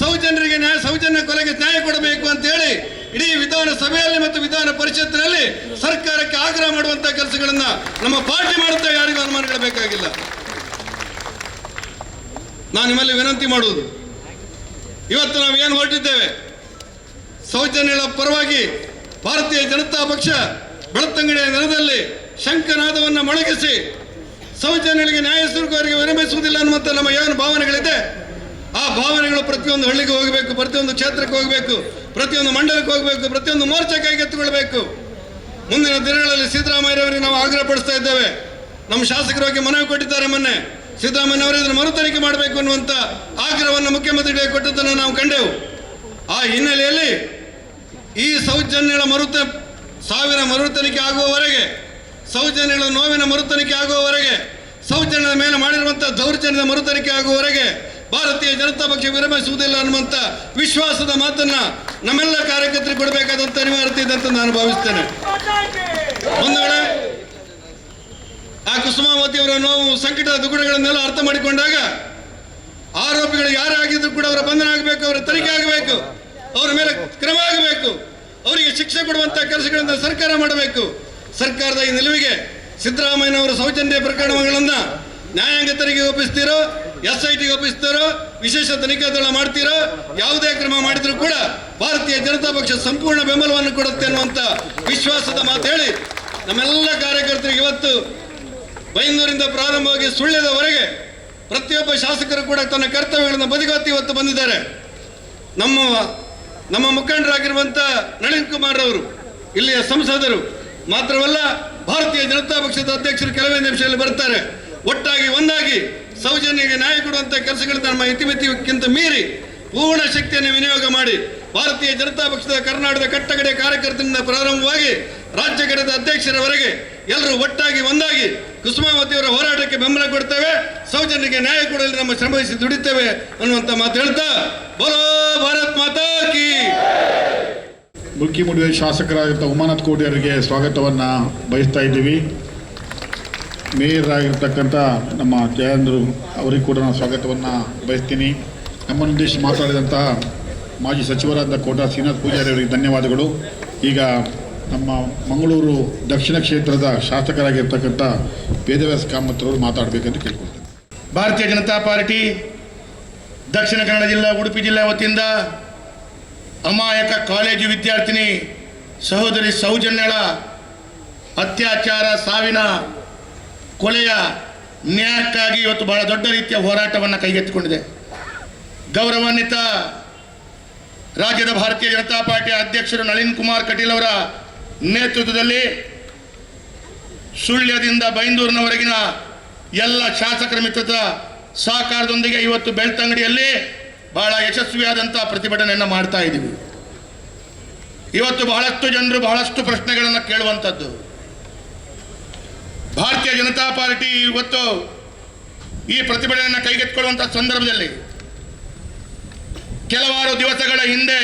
ಸೌಜನ್ಯ ಕೊಲೆಗೆ ನ್ಯಾಯ ಕೊಡಬೇಕು ಅಂತ ಹೇಳಿ ಇಡೀ ವಿಧಾನಸಭೆಯಲ್ಲಿ ಮತ್ತು ವಿಧಾನ ಪರಿಷತ್ತಿನಲ್ಲಿ ಸರ್ಕಾರಕ್ಕೆ ಆಗ್ರಹ ಮಾಡುವಂತ ಕೆಲಸಗಳನ್ನ ನಮ್ಮ ಪಾರ್ಟಿ ಮಾಡುತ್ತೆ. ಯಾರಿಗೂ ಅನುಮಾನಗಳು ಬೇಕಾಗಿಲ್ಲ. ನಾನು ನಿಮ್ಮಲ್ಲಿ ವಿನಂತಿ ಮಾಡುವುದು, ಇವತ್ತು ನಾವು ಏನು ಹೊರಟಿದ್ದೇವೆ, ಸೌಜನ್ಯಗಳ ಪರವಾಗಿ ಭಾರತೀಯ ಜನತಾ ಪಕ್ಷ ಬೆಳ್ತಂಗಡಿಯ ನೆಲದಲ್ಲಿ ಶಂಖನಾದವನ್ನು ಮೊಳಗಿಸಿ ಸೌಜನ್ಯಗಳಿಗೆ ನ್ಯಾಯ ಸಿಗುವವರಿಗೆ ವಿರಮಿಸುವುದಿಲ್ಲ ಅನ್ನುವಂಥ ನಮ್ಮ ಏನು ಭಾವನೆಗಳಿದೆ, ಆ ಭಾವನೆಗಳು ಪ್ರತಿಯೊಂದು ಹಳ್ಳಿಗೆ ಹೋಗಬೇಕು, ಪ್ರತಿಯೊಂದು ಕ್ಷೇತ್ರಕ್ಕೆ ಹೋಗಬೇಕು, ಪ್ರತಿಯೊಂದು ಮಂಡಲಕ್ಕೆ ಹೋಗಬೇಕು, ಪ್ರತಿಯೊಂದು ಮೋರ್ಚಾ ಕೈಗೆತ್ತಿಕೊಳ್ಬೇಕು. ಮುಂದಿನ ದಿನಗಳಲ್ಲಿ ಸಿದ್ದರಾಮಯ್ಯರವರಿಗೆ ನಾವು ಆಗ್ರಹ ಪಡಿಸ್ತಾ ಇದ್ದೇವೆ. ನಮ್ಮ ಶಾಸಕರಾಗಿ ಮನವಿ ಕೊಟ್ಟಿದ್ದಾರೆ ಮೊನ್ನೆ, ಸಿದ್ದರಾಮಯ್ಯವರು ಇದನ್ನು ಮರುತನಿಖೆ ಮಾಡಬೇಕು ಅನ್ನುವಂಥ ಆಗ್ರಹವನ್ನು ಮುಖ್ಯಮಂತ್ರಿಗಳಿಗೆ ಕೊಟ್ಟದ್ದನ್ನು ನಾವು ಕಂಡೆವು. ಆ ಹಿನ್ನೆಲೆಯಲ್ಲಿ ಈ ಸೌಜನ್ಯಗಳ ಸಾವಿನ ಮರುತನಿಖೆ ಆಗುವವರೆಗೆ, ಸೌಜನ್ಯಗಳ ನೋವಿನ ಮರುತನಿಖೆ ಆಗುವವರೆಗೆ, ಸೌಜನ್ಯದ ಮೇಲೆ ಮಾಡಿರುವಂಥ ದೌರ್ಜನ್ಯದ ಮರುತನಿಖೆ ಆಗುವವರೆಗೆ ಭಾರತೀಯ ಜನತಾ ಪಕ್ಷ ವಿರಮಿಸುವುದಿಲ್ಲ ಅನ್ನುವಂಥ ವಿಶ್ವಾಸದ ಮಾತನ್ನ ನಮ್ಮೆಲ್ಲ ಕಾರ್ಯಕರ್ತರಿಗೆ ಕೊಡಬೇಕಾದಂಥ ಅನಿವಾರ್ಯತೆ ಇದೆ ಅಂತ ನಾನು ಭಾವಿಸ್ತೇನೆ. ಒಂದು ವೇಳೆ ಆ ಕುಸುಮಾವತಿ ಅವರ ನೋವು, ಸಂಕಟ, ದುಗುಡಗಳನ್ನೆಲ್ಲ ಅರ್ಥ ಮಾಡಿಕೊಂಡಾಗ ಆರೋಪಿಗಳು ಯಾರೇ ಆಗಿದ್ರು ಕೂಡ ಅವರ ಬಂಧನ ಆಗಬೇಕು, ಅವರ ತನಿಖೆ ಆಗಬೇಕು, ಅವರ ಮೇಲೆ ಕ್ರಮ ಆಗಬೇಕು, ಅವರಿಗೆ ಶಿಕ್ಷೆ ಕೊಡುವಂಥ ಕೆಲಸಗಳನ್ನು ಸರ್ಕಾರ ಮಾಡಬೇಕು. ಸರ್ಕಾರದ ಈ ನಿಲುವಿಗೆ ಸಿದ್ದರಾಮಯ್ಯನವರ ಸೌಜನ್ಯ ಪ್ರಕರಣಗಳನ್ನು ನ್ಯಾಯಾಂಗ ತನಿಖೆಗೆ ಒಪ್ಪಿಸ್ತೀರೋ, SITಗೆ ಒಪ್ಪಿಸ್ತಾರೋ, ವಿಶೇಷ ತನಿಖಾ ದಳ ಮಾಡ್ತೀರೋ, ಯಾವುದೇ ಕ್ರಮ ಮಾಡಿದ್ರು ಕೂಡ ಭಾರತೀಯ ಜನತಾ ಪಕ್ಷ ಸಂಪೂರ್ಣ ಬೆಂಬಲವನ್ನು ಕೊಡುತ್ತೆ ಅನ್ನುವಂಥ ವಿಶ್ವಾಸದ ಮಾತು ಹೇಳಿ ನಮ್ಮೆಲ್ಲ ಕಾರ್ಯಕರ್ತರಿಗೆ ಇವತ್ತು ಬೈಂದೂರಿಂದ ಪ್ರಾರಂಭವಾಗಿ ಸುಳ್ಯದವರೆಗೆ ಪ್ರತಿಯೊಬ್ಬ ಶಾಸಕರು ಕೂಡ ತನ್ನ ಕರ್ತವ್ಯಗಳನ್ನು ಬದಿಗೊತ್ತಿ ಇವತ್ತು ಬಂದಿದ್ದಾರೆ. ನಮ್ಮ ಮುಖಂಡರಾಗಿರುವಂಥ ನಳಿನ್ ಕುಮಾರ್ ಅವರು, ಇಲ್ಲಿಯ ಸಂಸದರು ಮಾತ್ರವಲ್ಲ, ಭಾರತೀಯ ಜನತಾ ಪಕ್ಷದ ಅಧ್ಯಕ್ಷರು ಕೆಲವೇ ನಿಮಿಷದಲ್ಲಿ ಬರ್ತಾರೆ. ಒಟ್ಟಾಗಿ ಒಂದಾಗಿ ಸೌಜನ್ಯಗೆ ನ್ಯಾಯ ಕೊಡುವಂಥ ಕೆಲಸಗಳನ್ನು ನಮ್ಮ ಇತಿಮಿತಿಗಿಂತ ಮೀರಿ ಪೂರ್ಣ ಶಕ್ತಿಯನ್ನು ವಿನಿಯೋಗ ಮಾಡಿ ಭಾರತೀಯ ಜನತಾ ಪಕ್ಷದ ಕರ್ನಾಟಕದ ಕಟ್ಟಕಡೆಯ ಕಾರ್ಯಕರ್ತರಿಂದ ಪ್ರಾರಂಭವಾಗಿ ರಾಜ್ಯ ಘಟಕದ ಅಧ್ಯಕ್ಷರವರೆಗೆ ಎಲ್ಲರೂ ಒಟ್ಟಾಗಿ ಒಂದಾಗಿ ಕುಸುಮಾವತಿಯವರ ಹೋರಾಟಕ್ಕೆ ಬೆಂಬಲ ಕೊಡ್ತೇವೆ. ಸೌಜನ್ಯಗೆ ನ್ಯಾಯ ಕೊಡಲು ನಮ್ಮ ಶ್ರಮಿಸಿ ದುಡಿತೇವೆ ಅನ್ನುವಂಥ ಮಾತು ಹೇಳ್ತಾ, ಬೋಲೋ ಭಾರತ್ ಮಾತಾ ಕಿ. ಮುಖ್ಯಮಂತ್ರಿ ಶಾಸಕರಾಗಿದ್ದ ಉಮಾನಾಥ್ ಕೋಟಿ ಅವರಿಗೆ ಸ್ವಾಗತವನ್ನು ಬಯಸ್ತಾ ಇದ್ದೀವಿ. ಮೇಯರ್ ಆಗಿರ್ತಕ್ಕಂಥ ನಮ್ಮ ಜಯೇಂದ್ರ ಅವರಿಗೆ ಕೂಡ ನಾನು ಸ್ವಾಗತವನ್ನು ಬಯಸ್ತೀನಿ. ನಮ್ಮನ್ನುದ್ದೇಶಿಸಿ ಮಾತಾಡಿದಂತಹ ಮಾಜಿ ಸಚಿವರಾದ ಕೋಟಾ ಶ್ರೀನಿವಾಸ ಪೂಜಾರಿ ಅವರಿಗೆ ಧನ್ಯವಾದಗಳು. ಈಗ ನಮ್ಮ ಮಂಗಳೂರು ದಕ್ಷಿಣ ಕ್ಷೇತ್ರದ ಶಾಸಕರಾಗಿರ್ತಕ್ಕಂಥ ವೇದವ್ಯಾಸ ಕಾಮತ್ರವರು ಮಾತಾಡಬೇಕಂತ ಕೇಳ್ಕೊಳ್ತೇನೆ. ಭಾರತೀಯ ಜನತಾ ಪಾರ್ಟಿ ದಕ್ಷಿಣ ಕನ್ನಡ ಜಿಲ್ಲಾ ಉಡುಪಿ ಜಿಲ್ಲೆ ವತಿಯಿಂದ ಅಮಾಯಕ ಕಾಲೇಜು ವಿದ್ಯಾರ್ಥಿನಿ ಸಹೋದರಿ ಸೌಜನ್ಯಳ ಅತ್ಯಾಚಾರ, ಸಾವಿನ, ಕೊಲೆಯ ನ್ಯಾಯಕ್ಕಾಗಿ ಇವತ್ತು ಬಹಳ ದೊಡ್ಡ ರೀತಿಯ ಹೋರಾಟವನ್ನು ಕೈಗೆತ್ತಿಕೊಂಡಿದೆ. ಗೌರವಾನ್ವಿತ ರಾಜ್ಯದ ಭಾರತೀಯ ಜನತಾ ಪಾರ್ಟಿಯ ಅಧ್ಯಕ್ಷರು ನಳಿನ್ ಕುಮಾರ್ ಕಟೀಲ್ ಅವರ ನೇತೃತ್ವದಲ್ಲಿ ಸುಳ್ಯದಿಂದ ಬೈಂದೂರಿನವರೆಗಿನ ಎಲ್ಲ ಶಾಸಕರ ಮಿತ್ರದ ಸಹಕಾರದೊಂದಿಗೆ ಇವತ್ತು ಬೆಳ್ತಂಗಡಿಯಲ್ಲಿ ಬಹಳ ಯಶಸ್ವಿಯಾದಂಥ ಪ್ರತಿಭಟನೆಯನ್ನು ಮಾಡ್ತಾ ಇದ್ದೀವಿ. ಇವತ್ತು ಬಹಳಷ್ಟು ಜನರು ಬಹಳಷ್ಟು ಪ್ರಶ್ನೆಗಳನ್ನು ಕೇಳುವಂಥದ್ದು. ಭಾರತೀಯ ಜನತಾ ಪಾರ್ಟಿ ಇವತ್ತು ಈ ಪ್ರತಿಭಟನೆಯನ್ನು ಕೈಗೆತ್ತಿಕೊಳ್ಳುವಂಥ ಸಂದರ್ಭದಲ್ಲಿ ಕೆಲವಾರು ದಿವಸಗಳ ಹಿಂದೆ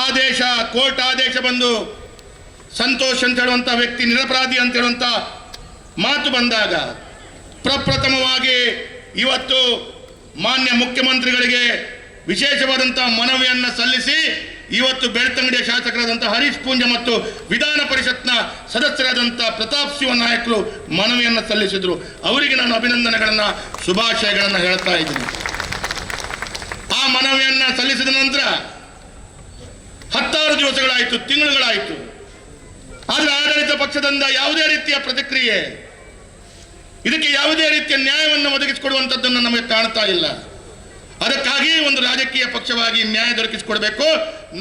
ಆದೇಶ, ಕೋರ್ಟ್ ಆದೇಶ ಬಂದು ಸಂತೋಷ್ ಅಂತ ಹೇಳುವಂಥ ವ್ಯಕ್ತಿ ನಿರಪರಾಧಿ ಅಂತ ಹೇಳುವಂಥ ಮಾತು ಬಂದಾಗ ಪ್ರಪ್ರಥಮವಾಗಿ ಇವತ್ತು ಮಾನ್ಯ ಮುಖ್ಯಮಂತ್ರಿಗಳಿಗೆ ವಿಶೇಷವಾದಂಥ ಮನವಿಯನ್ನು ಸಲ್ಲಿಸಿ ಇವತ್ತು ಬೆಳ್ತಂಗಡಿಯ ಶಾಸಕರಾದಂಥ ಹರೀಶ್ ಪೂಂಜ ಮತ್ತು ವಿಧಾನ ಪರಿಷತ್ನ ಸದಸ್ಯರಾದಂಥ ಪ್ರತಾಪ್ ಶಿವ ನಾಯಕರು ಮನವಿಯನ್ನು ಸಲ್ಲಿಸಿದರು. ಅವರಿಗೆ ನಾನು ಅಭಿನಂದನೆಗಳನ್ನು, ಶುಭಾಶಯಗಳನ್ನು ಹೇಳ್ತಾ ಇದ್ದೀನಿ. ಆ ಮನವಿಯನ್ನು ಸಲ್ಲಿಸಿದ ನಂತರ 10 ದಿವಸಗಳಾಯಿತು, ತಿಂಗಳುಗಳಾಯಿತು. ಆದರೆ ಆಡಳಿತ ಪಕ್ಷದಿಂದ ಯಾವುದೇ ರೀತಿಯ ಪ್ರತಿಕ್ರಿಯೆ, ಇದಕ್ಕೆ ಯಾವುದೇ ರೀತಿಯ ನ್ಯಾಯವನ್ನು ಒದಗಿಸಿಕೊಡುವಂಥದ್ದನ್ನು ನಮಗೆ ಕಾಣ್ತಾ ಇಲ್ಲ. ಅದಕ್ಕಾಗಿ ಒಂದು ರಾಜಕೀಯ ಪಕ್ಷವಾಗಿ ನ್ಯಾಯ ದೊರಕಿಸಿಕೊಡ್ಬೇಕು.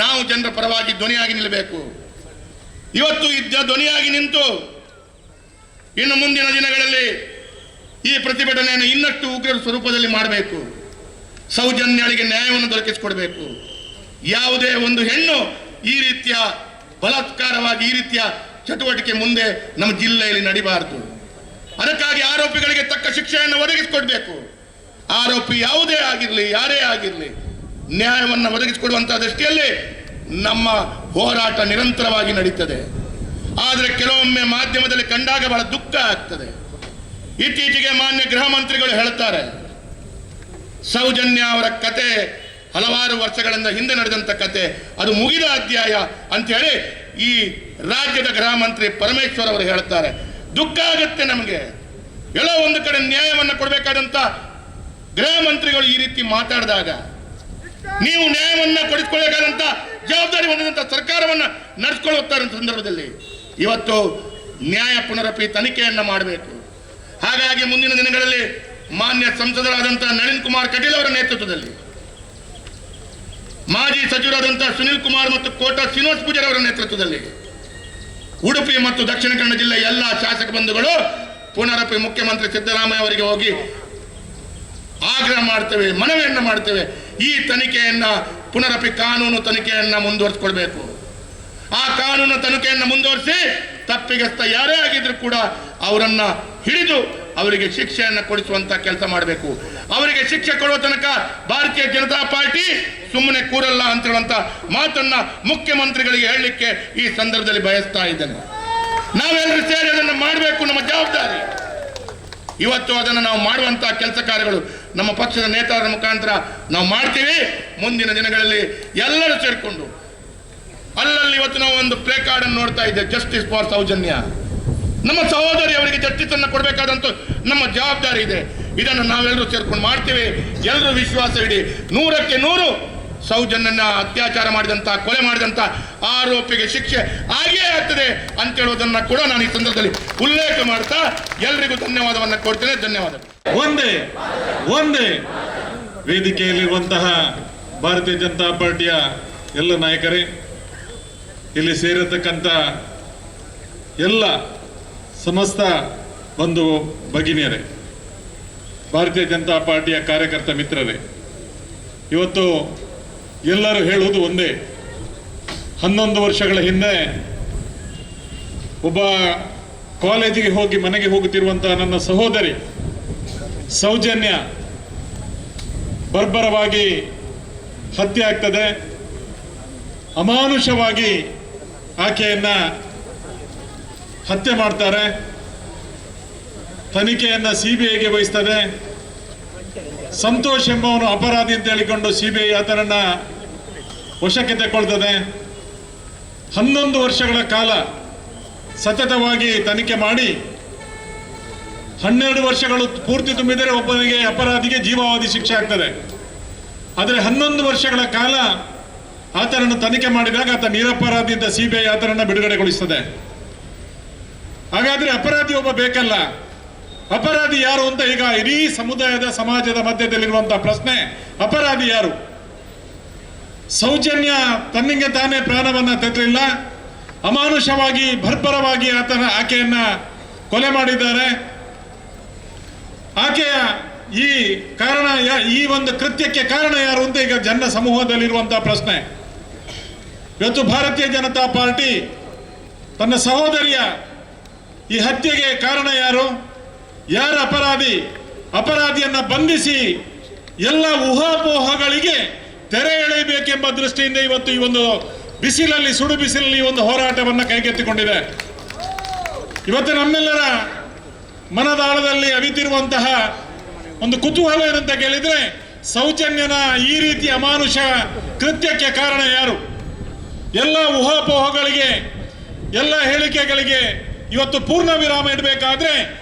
ನಾವು ಜನರ ಪರವಾಗಿ ಧ್ವನಿಯಾಗಿ ನಿಲ್ಲಬೇಕು. ಇವತ್ತು ಧ್ವನಿಯಾಗಿ ನಿಂತು ಇನ್ನು ಮುಂದಿನ ದಿನಗಳಲ್ಲಿ ಈ ಪ್ರತಿಭಟನೆಯನ್ನು ಇನ್ನಷ್ಟು ಉಗ್ರ ಸ್ವರೂಪದಲ್ಲಿ ಮಾಡಬೇಕು. ಸೌಜನ್ಯಳಿಗೆ ನ್ಯಾಯವನ್ನು ದೊರಕಿಸಿಕೊಡಬೇಕು. ಯಾವುದೇ ಒಂದು ಹೆಣ್ಣು ಈ ರೀತಿಯ ಬಲಾತ್ಕಾರವಾಗಿ ಈ ರೀತಿಯ ಚಟುವಟಿಕೆ ಮುಂದೆ ನಮ್ಮ ಜಿಲ್ಲೆಯಲ್ಲಿ ನಡಿಬಾರದು. ಅದಕ್ಕಾಗಿ ಆರೋಪಿಗಳಿಗೆ ತಕ್ಕ ಶಿಕ್ಷೆಯನ್ನು ಒದಗಿಸಿಕೊಡ್ಬೇಕು. ಆರೋಪಿ ಯಾವುದೇ ಆಗಿರಲಿ, ಯಾರೇ ಆಗಿರಲಿ, ನ್ಯಾಯವನ್ನು ಒದಗಿಸಿಕೊಡುವಂತಹ ದೃಷ್ಟಿಯಲ್ಲಿ ನಮ್ಮ ಹೋರಾಟ ನಿರಂತರವಾಗಿ ನಡೀತದೆ. ಆದರೆ ಕೆಲವೊಮ್ಮೆ ಮಾಧ್ಯಮದಲ್ಲಿ ಕಂಡಾಗ ಬಹಳ ದುಃಖ ಆಗ್ತದೆ. ಇತ್ತೀಚೆಗೆ ಮಾನ್ಯ ಗೃಹ ಮಂತ್ರಿಗಳು ಹೇಳ್ತಾರೆ, ಸೌಜನ್ಯ ಅವರ ಕತೆ ಹಲವಾರು ವರ್ಷಗಳಿಂದ ಹಿಂದೆ ನಡೆದಂಥ ಕತೆ, ಅದು ಮುಗಿದ ಅಧ್ಯಾಯ ಅಂತೇಳಿ ಈ ರಾಜ್ಯದ ಗೃಹ ಮಂತ್ರಿ ಪರಮೇಶ್ವರ್ ಅವರು ಹೇಳ್ತಾರೆ. ದುಃಖ ಆಗುತ್ತೆ ನಮಗೆ. ಎಲ್ಲೋ ಒಂದು ಕಡೆ ನ್ಯಾಯವನ್ನು ಕೊಡಬೇಕಾದಂಥ ಗೃಹ ಮಂತ್ರಿಗಳು ಈ ರೀತಿ ಮಾತಾಡಿದಾಗ, ನೀವು ನ್ಯಾಯವನ್ನು ಕೊಡಿಸಿಕೊಳ್ಳಬೇಕಾದಂಥ ಜವಾಬ್ದಾರಿ ಹೊಂದಿದಂಥ ಸರ್ಕಾರವನ್ನು ನಡೆಸ್ಕೊಳ್ಳುತ್ತಾ ಸಂದರ್ಭದಲ್ಲಿ ಇವತ್ತು ನ್ಯಾಯ ಪುನರಪಿ ತನಿಖೆಯನ್ನು ಮಾಡಬೇಕು. ಹಾಗಾಗಿ ಮುಂದಿನ ದಿನಗಳಲ್ಲಿ ಮಾನ್ಯ ಸಂಸದರಾದಂಥ ನಳಿನ್ ಕುಮಾರ್ ಕಟೀಲ್ ಅವರ ನೇತೃತ್ವದಲ್ಲಿ, ಮಾಜಿ ಸಚಿವರಾದಂಥ ಸುನಿಲ್ ಕುಮಾರ್ ಮತ್ತು ಕೋಟಾ ಶ್ರೀನಿವಾಸ ಪೂಜಾರಿ ಅವರ ನೇತೃತ್ವದಲ್ಲಿ ಉಡುಪಿ ಮತ್ತು ದಕ್ಷಿಣ ಕನ್ನಡ ಜಿಲ್ಲೆಯ ಎಲ್ಲ ಶಾಸಕ ಬಂಧುಗಳು ಪುನರಪಿ ಮುಖ್ಯಮಂತ್ರಿ ಸಿದ್ದರಾಮಯ್ಯ ಅವರಿಗೆ ಹೋಗಿ ಆಗ್ರಹ ಮಾಡ್ತೇವೆ, ಮನವಿಯನ್ನು ಮಾಡ್ತೇವೆ. ಈ ತನಿಖೆಯನ್ನು ಪುನರಪಿ ಕಾನೂನು ತನಿಖೆಯನ್ನು ಮುಂದುವರಿಸಿಕೊಳ್ಬೇಕು. ಆ ಕಾನೂನು ತನಿಖೆಯನ್ನು ಮುಂದುವರಿಸಿ ತಪ್ಪಿಗಸ್ತ ಯಾರೇ ಆಗಿದ್ರು ಕೂಡ ಅವರನ್ನ ಹಿಡಿದು ಅವರಿಗೆ ಶಿಕ್ಷೆಯನ್ನು ಕೊಡಿಸುವಂತ ಕೆಲಸ ಮಾಡಬೇಕು. ಅವರಿಗೆ ಶಿಕ್ಷೆ ಕೊಡುವ ತನಕ ಭಾರತೀಯ ಜನತಾ ಪಾರ್ಟಿ ಸುಮ್ಮನೆ ಕೂರಲ್ಲ ಅಂತ ಹೇಳುವಂತ ಮಾತನ್ನ ಮುಖ್ಯಮಂತ್ರಿಗಳಿಗೆ ಹೇಳಲಿಕ್ಕೆ ಈ ಸಂದರ್ಭದಲ್ಲಿ ಬಯಸ್ತಾ ಇದ್ದೇನೆ. ನಾವೆಲ್ಲರೂ ಸೇರಿ ಅದನ್ನು ಮಾಡಬೇಕು, ನಮ್ಮ ಜವಾಬ್ದಾರಿ. ಇವತ್ತು ಅದನ್ನು ನಾವು ಮಾಡುವಂತಹ ಕೆಲಸ ಕಾರ್ಯಗಳು ನಮ್ಮ ಪಕ್ಷದ ನೇತಾರರ ಮುಖಾಂತರ ನಾವು ಮಾಡ್ತೀವಿ. ಮುಂದಿನ ದಿನಗಳಲ್ಲಿ ಎಲ್ಲರೂ ಸೇರಿಕೊಂಡು ಅಲ್ಲಲ್ಲಿ ಇವತ್ತು ನಾವು ಒಂದು ಪ್ಲೇ ಕಾರ್ಡ್ ಅನ್ನು ನೋಡ್ತಾ ಇದ್ದೇವೆ, ಜಸ್ಟಿಸ್ ಫಾರ್ ಸೌಜನ್ಯ. ನಮ್ಮ ಸಹೋದರಿ ಅವರಿಗೆ ಜಸ್ಟಿಸ್ ಅನ್ನು ಕೊಡಬೇಕಾದಂತ ನಮ್ಮ ಜವಾಬ್ದಾರಿ ಇದೆ. ಇದನ್ನು ನಾವೆಲ್ಲರೂ ಸೇರ್ಕೊಂಡು ಮಾಡ್ತೀವಿ. ಎಲ್ಲರೂ ವಿಶ್ವಾಸ ಇಡಿ, 100ಕ್ಕೆ 100 ಸೌಜನ್ಯನ ಅತ್ಯಾಚಾರ ಮಾಡಿದಂತ, ಕೊಲೆ ಮಾಡಿದಂತ ಆರೋಪಿಗೆ ಶಿಕ್ಷೆ ಆಗೇ ಆಗ್ತದೆ ಅಂತ ಹೇಳುವುದನ್ನ ಕೂಡ ನಾನು ಈ ಸಂದರ್ಭದಲ್ಲಿ ಉಲ್ಲೇಖ ಮಾಡ್ತಾ ಎಲ್ರಿಗೂ ಧನ್ಯವಾದವನ್ನ ಕೊಡ್ತೇನೆ. ಧನ್ಯವಾದ. ಒಂದೇ ವೇದಿಕೆಯಲ್ಲಿರುವಂತಹ ಭಾರತೀಯ ಜನತಾ ಪಾರ್ಟಿಯ ಎಲ್ಲ ನಾಯಕರೇ, ಇಲ್ಲಿ ಸೇರಿರತಕ್ಕಂಥ ಎಲ್ಲ ಸಮಸ್ತ ಬಂಧು ಭಗಿನಿಯರೇ, ಭಾರತೀಯ ಜನತಾ ಪಾರ್ಟಿಯ ಕಾರ್ಯಕರ್ತ ಮಿತ್ರರೇ, ಇವತ್ತು ಎಲ್ಲರೂ ಹೇಳುವುದು ಒಂದೇ. 11 ವರ್ಷಗಳ ಹಿಂದೆ ಒಬ್ಬ ಕಾಲೇಜಿಗೆ ಹೋಗಿ ಮನೆಗೆ ಹೋಗುತ್ತಿರುವಂತಹ ನನ್ನ ಸಹೋದರಿ ಸೌಜನ್ಯ ಬರ್ಬರವಾಗಿ ಹತ್ಯೆ ಆಗ್ತದೆ. ಅಮಾನುಷವಾಗಿ ಆಕೆಯನ್ನ ಹತ್ಯೆ ಮಾಡ್ತಾರೆ. ತನಿಖೆಯನ್ನ CBIಗೆ ವಹಿಸ್ತದೆ. ಸಂತೋಷ್ ಎಂಬವನು ಅಪರಾಧಿ ಅಂತ ಹೇಳಿಕೊಂಡು CBI ಆತನನ್ನ ವಶಕ್ಕೆ ತೆಕ್ಕೊಳ್ತದೆ. 11 ವರ್ಷಗಳ ಕಾಲ ಸತತವಾಗಿ ತನಿಖೆ ಮಾಡಿ 12 ವರ್ಷಗಳು ಪೂರ್ತಿ ತುಂಬಿದರೆ ಒಬ್ಬನಿಗೆ ಅಪರಾಧಿಗೆ ಜೀವಾವಧಿ ಶಿಕ್ಷೆ ಆಗ್ತದೆ. ಆದರೆ 11 ವರ್ಷಗಳ ಕಾಲ ಆತನನ್ನು ತನಿಖೆ ಮಾಡಿದಾಗ ಆತ ನಿರಪರಾಧಿ ಅಂತ CBI ಆತನನ್ನು ಬಿಡುಗಡೆಗೊಳಿಸ್ತದೆ. ಹಾಗಾದ್ರೆ ಅಪರಾಧಿ ಒಬ್ಬ ಬೇಕಲ್ಲ, ಅಪರಾಧಿ ಯಾರು ಅಂತ ಈಗ ಇಡೀ ಸಮುದಾಯದ ಸಮಾಜದ ಮಧ್ಯದಲ್ಲಿರುವಂತಹ ಪ್ರಶ್ನೆ, ಅಪರಾಧಿ ಯಾರು? ಸೌಜನ್ಯ ತನ್ನಿಗೆ ತಾನೇ ಪ್ರಾಣವನ್ನ ತೆತ್ತಲಿಲ್ಲ, ಅಮಾನುಷವಾಗಿ ಬರ್ಬರವಾಗಿ ಆಕೆಯನ್ನ ಕೊಲೆ ಮಾಡಿದ್ದಾರೆ. ಆಕೆಯ ಈ ಕಾರಣ, ಈ ಒಂದು ಕೃತ್ಯಕ್ಕೆ ಕಾರಣ ಯಾರು ಅಂತ ಈಗ ಜನ ಸಮೂಹದಲ್ಲಿರುವಂತಹ ಪ್ರಶ್ನೆ. ಇವತ್ತು ಭಾರತೀಯ ಜನತಾ ಪಾರ್ಟಿ ತನ್ನ ಸಹೋದರಿಯ ಈ ಹತ್ಯೆಗೆ ಕಾರಣ ಯಾರು, ಯಾರ ಅಪರಾಧಿ, ಅಪರಾಧಿಯನ್ನ ಬಂಧಿಸಿ ಎಲ್ಲ ಊಹಾಪೋಹಗಳಿಗೆ ತೆರೆ ಎಳೆಯಬೇಕೆಂಬ ದೃಷ್ಟಿಯಿಂದ ಇವತ್ತು ಈ ಒಂದು ಬಿಸಿಲಲ್ಲಿ, ಸುಡು ಬಿಸಿಲಲ್ಲಿ ಈ ಒಂದು ಹೋರಾಟವನ್ನು ಕೈಗೆತ್ತಿಕೊಂಡಿದೆ. ಇವತ್ತು ನಮ್ಮೆಲ್ಲರ ಮನದಾಳದಲ್ಲಿ ಅವಿತಿರುವಂತಹ ಒಂದು ಕುತೂಹಲ ಏನಂತ ಕೇಳಿದ್ರೆ, ಸೌಜನ್ಯನ ಈ ರೀತಿ ಅಮಾನುಷ ಕೃತ್ಯಕ್ಕೆ ಕಾರಣ ಯಾರು? ಎಲ್ಲ ಊಹಾಪೋಹಗಳಿಗೆ, ಎಲ್ಲ ಹೇಳಿಕೆಗಳಿಗೆ ಇವತ್ತು ಪೂರ್ಣ ವಿರಾಮ ಇಡಬೇಕಾದ್ರೆ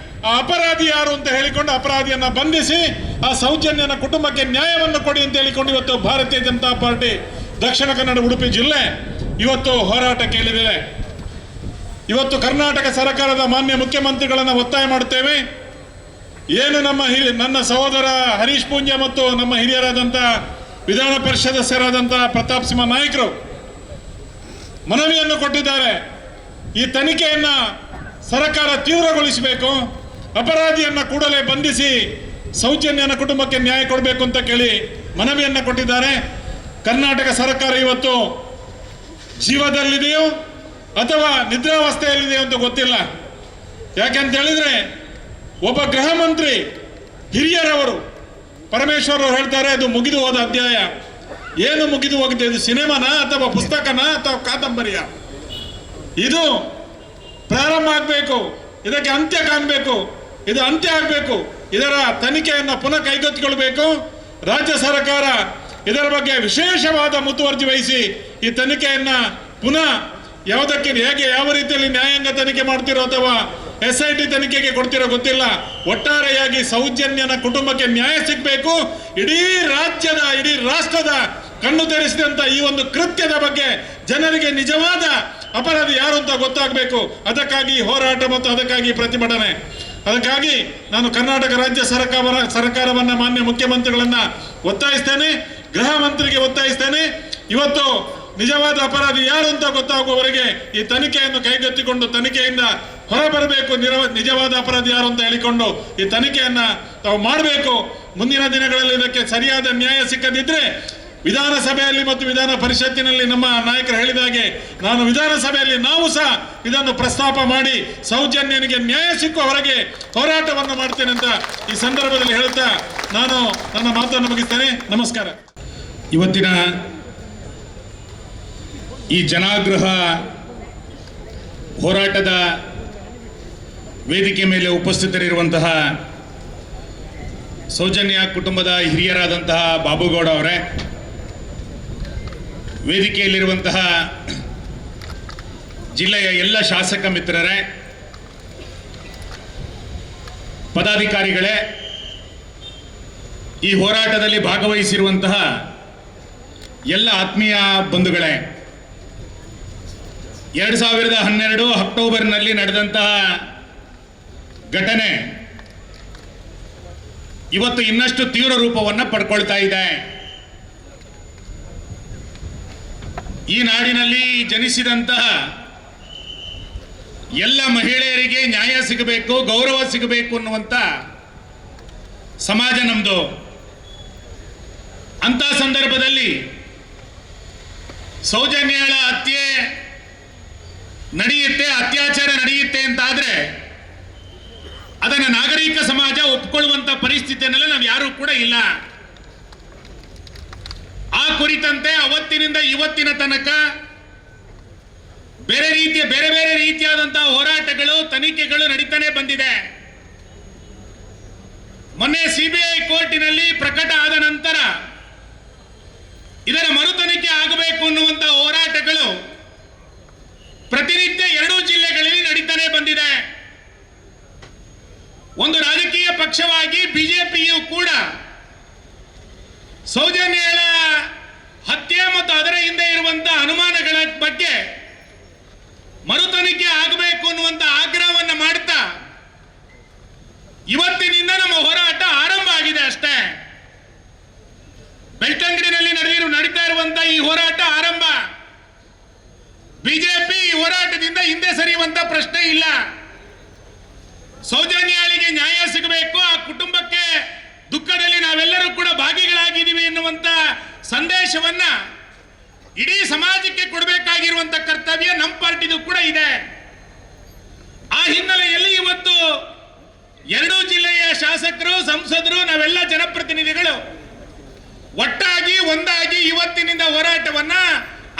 ಆ ಅಪರಾಧಿ ಯಾರು ಅಂತ ಹೇಳಿಕೊಂಡು ಅಪರಾಧಿಯನ್ನ ಬಂಧಿಸಿ ಆ ಸೌಜನ್ಯನ ಕುಟುಂಬಕ್ಕೆ ನ್ಯಾಯವನ್ನು ಕೊಡಿ ಅಂತ ಹೇಳಿಕೊಂಡು ಇವತ್ತು ಭಾರತೀಯ ಜನತಾ ಪಾರ್ಟಿ ದಕ್ಷಿಣ ಕನ್ನಡ ಉಡುಪಿ ಜಿಲ್ಲೆ ಇವತ್ತು ಹೋರಾಟಕ್ಕೆ ಇಳಿದಿದೆ. ಇವತ್ತು ಕರ್ನಾಟಕ ಸರ್ಕಾರದ ಮಾನ್ಯ ಮುಖ್ಯಮಂತ್ರಿಗಳನ್ನ ಒತ್ತಾಯ ಮಾಡುತ್ತೇವೆ. ಏನು ನನ್ನ ಸಹೋದರ ಹರೀಶ್ ಪೂಂಜಾ ಮತ್ತು ನಮ್ಮ ಹಿರಿಯರಾದಂಥ ವಿಧಾನ ಪರಿಷತ್ ಸದಸ್ಯರಾದಂಥ ಪ್ರತಾಪ್ ಸಿಂಹ ನಾಯ್ಕರು ಮನವಿಯನ್ನು ಕೊಟ್ಟಿದ್ದಾರೆ. ಈ ತನಿಖೆಯನ್ನ ಸರ್ಕಾರ ತೀವ್ರಗೊಳಿಸಬೇಕು, ಅಪರಾಧಿಯನ್ನ ಕೂಡಲೇ ಬಂಧಿಸಿ ಸೌಜನ್ಯನ ಕುಟುಂಬಕ್ಕೆ ನ್ಯಾಯ ಕೊಡಬೇಕು ಅಂತ ಕೇಳಿ ಮನವಿಯನ್ನ ಕೊಟ್ಟಿದ್ದಾರೆ. ಕರ್ನಾಟಕ ಸರ್ಕಾರ ಇವತ್ತು ಜೀವದಲ್ಲಿದೆಯೋ ಅಥವಾ ನಿದ್ರಾವಸ್ಥೆಯಲ್ಲಿದೆಯೋ ಅಂತ ಗೊತ್ತಿಲ್ಲ. ಯಾಕೆಂತ ಹೇಳಿದ್ರೆ ಒಬ್ಬ ಗೃಹ ಮಂತ್ರಿ ಹಿರಿಯರವರು ಪರಮೇಶ್ವರ್ ಅವರು ಹೇಳ್ತಾರೆ, ಅದು ಮುಗಿದು ಹೋದ ಅಧ್ಯಾಯ. ಏನು ಮುಗಿದು ಹೋಗಿದೆ? ಇದು ಸಿನಿಮಾನ ಅಥವಾ ಪುಸ್ತಕನ ಅಥವಾ ಕಾದಂಬರಿಯ? ಇದು ಪ್ರಾರಂಭ ಆಗಬೇಕು, ಇದಕ್ಕೆ ಅಂತ್ಯ ಕಾಣಬೇಕು, ಇದು ಅಂತ್ಯ ಆಗಬೇಕು. ಇದರ ತನಿಖೆಯನ್ನು ಪುನಃ ಕೈಗೆತ್ತಿಕೊಳ್ಬೇಕು. ರಾಜ್ಯ ಸರ್ಕಾರ ಇದರ ಬಗ್ಗೆ ವಿಶೇಷವಾದ ಮುತುವರ್ಜಿ ವಹಿಸಿ ಈ ತನಿಖೆಯನ್ನ ಪುನಃ ಯಾವುದಕ್ಕೆ, ಹೇಗೆ, ಯಾವ ರೀತಿಯಲ್ಲಿ ನ್ಯಾಯಾಂಗ ತನಿಖೆ ಮಾಡ್ತಿರೋ ಅಥವಾ SIT ತನಿಖೆಗೆ ಕೊಡ್ತಿರೋ ಗೊತ್ತಿಲ್ಲ. ಒಟ್ಟಾರೆಯಾಗಿ ಸೌಜನ್ಯನ ಕುಟುಂಬಕ್ಕೆ ನ್ಯಾಯ ಸಿಗಬೇಕು. ಇಡೀ ರಾಜ್ಯದ, ಇಡೀ ರಾಷ್ಟ್ರದ ಕಣ್ಣು ತೆರೆಸಿದಂತ ಈ ಒಂದು ಕೃತ್ಯದ ಬಗ್ಗೆ ಜನರಿಗೆ ನಿಜವಾದ ಅಪರಾಧಿ ಯಾರು ಅಂತ ಗೊತ್ತಾಗಬೇಕು. ಅದಕ್ಕಾಗಿ ಹೋರಾಟ ಮತ್ತು ಅದಕ್ಕಾಗಿ ಪ್ರತಿಭಟನೆ. ಅದಕ್ಕಾಗಿ ನಾನು ಕರ್ನಾಟಕ ರಾಜ್ಯ ಸರ್ಕಾರವನ್ನ, ಮಾನ್ಯ ಮುಖ್ಯಮಂತ್ರಿಗಳನ್ನ ಒತ್ತಾಯಿಸ್ತೇನೆ, ಗೃಹ ಮಂತ್ರಿಗೆ ಒತ್ತಾಯಿಸ್ತೇನೆ. ಇವತ್ತು ನಿಜವಾದ ಅಪರಾಧಿ ಯಾರು ಅಂತ ಗೊತ್ತಾಗುವವರೆಗೆ ಈ ತನಿಖೆಯನ್ನು ಕೈಗೆತ್ತಿಕೊಂಡು ತನಿಖೆಯಿಂದ ಹೊರಬರಬೇಕು. ನಿಜವಾದ ಅಪರಾಧಿ ಯಾರು ಅಂತ ಹೇಳಿಕೊಂಡು ಈ ತನಿಖೆಯನ್ನ ತಾವು ಮಾಡಬೇಕು. ಮುಂದಿನ ದಿನಗಳಲ್ಲಿ ಇದಕ್ಕೆ ಸರಿಯಾದ ನ್ಯಾಯ ಸಿಕ್ಕದಿದ್ರೆ ವಿಧಾನಸಭೆಯಲ್ಲಿ ಮತ್ತು ವಿಧಾನ ಪರಿಷತ್ತಿನಲ್ಲಿ ನಮ್ಮ ನಾಯಕರು ಹೇಳಿದ ಹಾಗೆ ನಾನು ವಿಧಾನಸಭೆಯಲ್ಲಿ ನಾವು ಸಹ ಇದನ್ನು ಪ್ರಸ್ತಾಪ ಮಾಡಿ ಸೌಜನ್ಯನಿಗೆ ನ್ಯಾಯ ಸಿಕ್ಕುವವರೆಗೆ ಹೋರಾಟವನ್ನು ಮಾಡ್ತೇನೆ ಅಂತ ಈ ಸಂದರ್ಭದಲ್ಲಿ ಹೇಳುತ್ತಾ ನಾನು ನನ್ನ ಮಾತನ್ನು ಮುಗಿಸ್ತೇನೆ. ನಮಸ್ಕಾರ. ಇವತ್ತಿನ ಈ ಜನಾಗ್ರಹ ಹೋರಾಟದ ವೇದಿಕೆ ಮೇಲೆ ಉಪಸ್ಥಿತರಿರುವಂತಹ ಸೌಜನ್ಯ ಕುಟುಂಬದ ಹಿರಿಯರಾದಂತಹ ಬಾಬುಗೌಡ ಅವರೇ, ವೇದಿಕೆಯಲ್ಲಿರುವಂತಹ ಜಿಲ್ಲೆಯ ಎಲ್ಲ ಶಾಸಕ ಮಿತ್ರರೇ, ಪದಾಧಿಕಾರಿಗಳೇ, ಈ ಹೋರಾಟದಲ್ಲಿ ಭಾಗವಹಿಸಿರುವಂತಹ ಎಲ್ಲ ಆತ್ಮೀಯ ಬಂಧುಗಳೇ, 2012 ಅಕ್ಟೋಬರ್ನಲ್ಲಿ ನಡೆದಂತಹ ಘಟನೆ ಇವತ್ತು ಇನ್ನಷ್ಟು ತೀವ್ರ ರೂಪವನ್ನು ಪಡ್ಕೊಳ್ತಾ ಇದೆ. ಈ ನಾಡಿನಲ್ಲಿ ಜನಿಸಿದಂತಹ ಎಲ್ಲ ಮಹಿಳೆಯರಿಗೆ ನ್ಯಾಯ ಸಿಗಬೇಕು, ಗೌರವ ಸಿಗಬೇಕು ಅನ್ನುವಂಥ ಸಮಾಜ ನಮ್ಮದು. ಅಂತ ಸಂದರ್ಭದಲ್ಲಿ ಸೌಜನ್ಯಳ ಹತ್ಯೆ ನಡೆಯುತ್ತೆ, ಅತ್ಯಾಚಾರ ನಡೆಯುತ್ತೆ ಅಂತಾದ್ರೆ ಅದನ್ನು ನಾಗರಿಕ ಸಮಾಜ ಒಪ್ಪಿಕೊಳ್ಳುವಂತ ಪರಿಸ್ಥಿತಿಯನ್ನೆಲ್ಲ ನಾವು ಯಾರೂ ಕೂಡ ಇಲ್ಲ. ಆ ಕುರಿತಂತೆ ಅವತ್ತಿನಿಂದ ಇವತ್ತಿನ ತನಕ ಬೇರೆ ಬೇರೆ ರೀತಿಯಾದಂತಹ ಹೋರಾಟಗಳು, ತನಿಖೆಗಳು ನಡೀತಾನೆ ಬಂದಿದೆ. ಮೊನ್ನೆ ಸಿಬಿಐ ಕೋರ್ಟಿನಲ್ಲಿ ಪ್ರಕಟ ಆದ ನಂತರ ಇದರ ಮರುತನಿಖೆ ಆಗಬೇಕು ಅನ್ನುವಂಥ ಹೋರಾಟಗಳು ಪ್ರತಿನಿತ್ಯ ಎರಡೂ ಜಿಲ್ಲೆಗಳಲ್ಲಿ ನಡೀತಾನೆ ಬಂದಿದೆ. ಒಂದು ರಾಜಕೀಯ ಪಕ್ಷವಾಗಿ ಬಿಜೆಪಿಯು ಕೂಡ ಸೌಜನ್ಯಳ ಹತ್ಯೆ ಮತ್ತು ಅದರ ಹಿಂದೆ ಇರುವಂತಹ ಅನುಮಾನಗಳ ಬಗ್ಗೆ ಮರುತನಿಖೆ ಆಗಬೇಕು ಅನ್ನುವಂಥ ಆಗ್ರಹವನ್ನು ಮಾಡ್ತಾ ಇವತ್ತಿನಿಂದ ನಮ್ಮ ಹೋರಾಟ ಆರಂಭ ಆಗಿದೆ ಅಷ್ಟೇ. ಬೆಳ್ತಂಗಡಿನಲ್ಲಿ ನಡೀತಾ ಇರುವಂತಹ ಈ ಹೋರಾಟ ಆರಂಭ. ಬಿಜೆಪಿ ಈ ಹೋರಾಟದಿಂದ ಹಿಂದೆ ಸರಿಯುವಂತ ಪ್ರಶ್ನೆ ಇಲ್ಲ. ಸೌಜನ್ಯಾಳಿಗೆ ನ್ಯಾಯ ಸಿಗಬೇಕು, ಆ ಕುಟುಂಬಕ್ಕೆ ದುಃಖದಲ್ಲಿ ನಾವೆಲ್ಲರೂ ಕೂಡ ಭಾಗಿಗಳಾಗಿದ್ದೀವಿ ಎನ್ನುವಂತ ಸಂದೇಶವನ್ನ ಇಡೀ ಸಮಾಜಕ್ಕೆ ಕೊಡಬೇಕಾಗಿರುವಂತ ಕರ್ತವ್ಯ ನಮ್ಮ ಪಾರ್ಟಿದು ಕೂಡ ಇದೆ. ಆ ಹಿನ್ನೆಲೆಯಲ್ಲಿ ಇವತ್ತು ಎರಡೂ ಜಿಲ್ಲೆಯ ಶಾಸಕರು, ಸಂಸದರು, ನಾವೆಲ್ಲ ಜನಪ್ರತಿನಿಧಿಗಳು ಒಟ್ಟಾಗಿ ಒಂದಾಗಿ ಇವತ್ತಿನಿಂದ ಹೋರಾಟವನ್ನ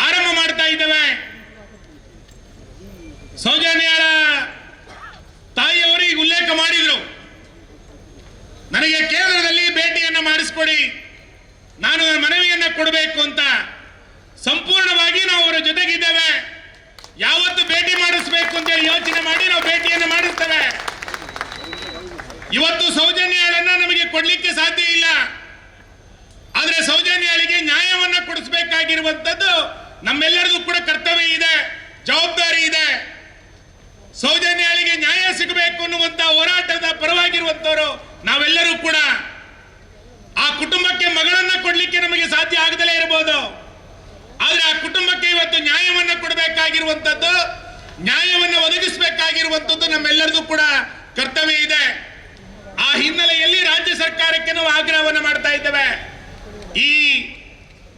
ಆರಂಭ ಮಾಡ್ತಾ ಇದ್ದೇವೆ. ಸೌಜನ್ಯಳ ತಾಯಿಯವರು ಈಗ ಉಲ್ಲೇಖ ಮಾಡಿದ್ರು, ನನಗೆ ಕೇಂದ್ರದಲ್ಲಿ ಭೇಟಿಯನ್ನ ಮಾಡಿಸ್ಕೊಡಿ, ನಾನು ಮನವಿಯನ್ನ ಕೊಡಬೇಕು ಅಂತ. ಸಂಪೂರ್ಣವಾಗಿ ನಾವು ಅವರ ಜೊತೆಗಿದ್ದೇವೆ. ಯಾವತ್ತು ಭೇಟಿ ಮಾಡಿಸ್ಬೇಕು ಅಂತೇಳಿ ಯೋಚನೆ ಮಾಡಿ ನಾವು ಭೇಟಿಯನ್ನು ಮಾಡಿಸ್ತೇವೆ. ಇವತ್ತು ಸೌಜನ್ಯಳನ್ನ ನಮಗೆ ಕೊಡ್ಲಿಕ್ಕೆ ಸಾಧ್ಯ ಇಲ್ಲ, ಆದ್ರೆ ಸೌಜನ್ಯಳಿಗೆ ನ್ಯಾಯವನ್ನ ಕೊಡಿಸಬೇಕಾಗಿರುವಂತದ್ದು ನಮ್ಮೆಲ್ಲರಿಗೂ ಕೂಡ ಕರ್ತವ್ಯ ಇದೆ, ಜವಾಬ್ದಾರಿ ಇದೆ. ಸೌಜನ್ಯಳಿಗೆ ನ್ಯಾಯ ಸಿಗಬೇಕು ಅನ್ನುವಂತ ಹೋರಾಟದ ಪರವಾಗಿರುವಂತವರು ನಾವೆಲ್ಲರೂ ಕೂಡ. ಆ ಕುಟುಂಬಕ್ಕೆ ಮಗಳನ್ನ ಕೊಡ್ಲಿಕ್ಕೆ ನಮಗೆ ಸಾಧ್ಯ ಆಗದಲೇ ಇರಬಹುದು, ಆದ್ರೆ ಆ ಕುಟುಂಬಕ್ಕೆ ಇವತ್ತು ನ್ಯಾಯವನ್ನ ಕೊಡಬೇಕಾಗಿರುವಂತದ್ದು, ನ್ಯಾಯವನ್ನ ಒದಗಿಸಬೇಕಾಗಿರುವಂತದ್ದು ನಮ್ಮೆಲ್ಲರಿಗೂ ಕೂಡ ಕರ್ತವ್ಯ ಇದೆ. ಆ ಹಿನ್ನೆಲೆಯಲ್ಲಿ ರಾಜ್ಯ ಸರ್ಕಾರಕ್ಕೆ ನಾವು ಆಗ್ರಹವನ್ನು ಮಾಡ್ತಾ ಇದ್ದೇವೆ. ಈ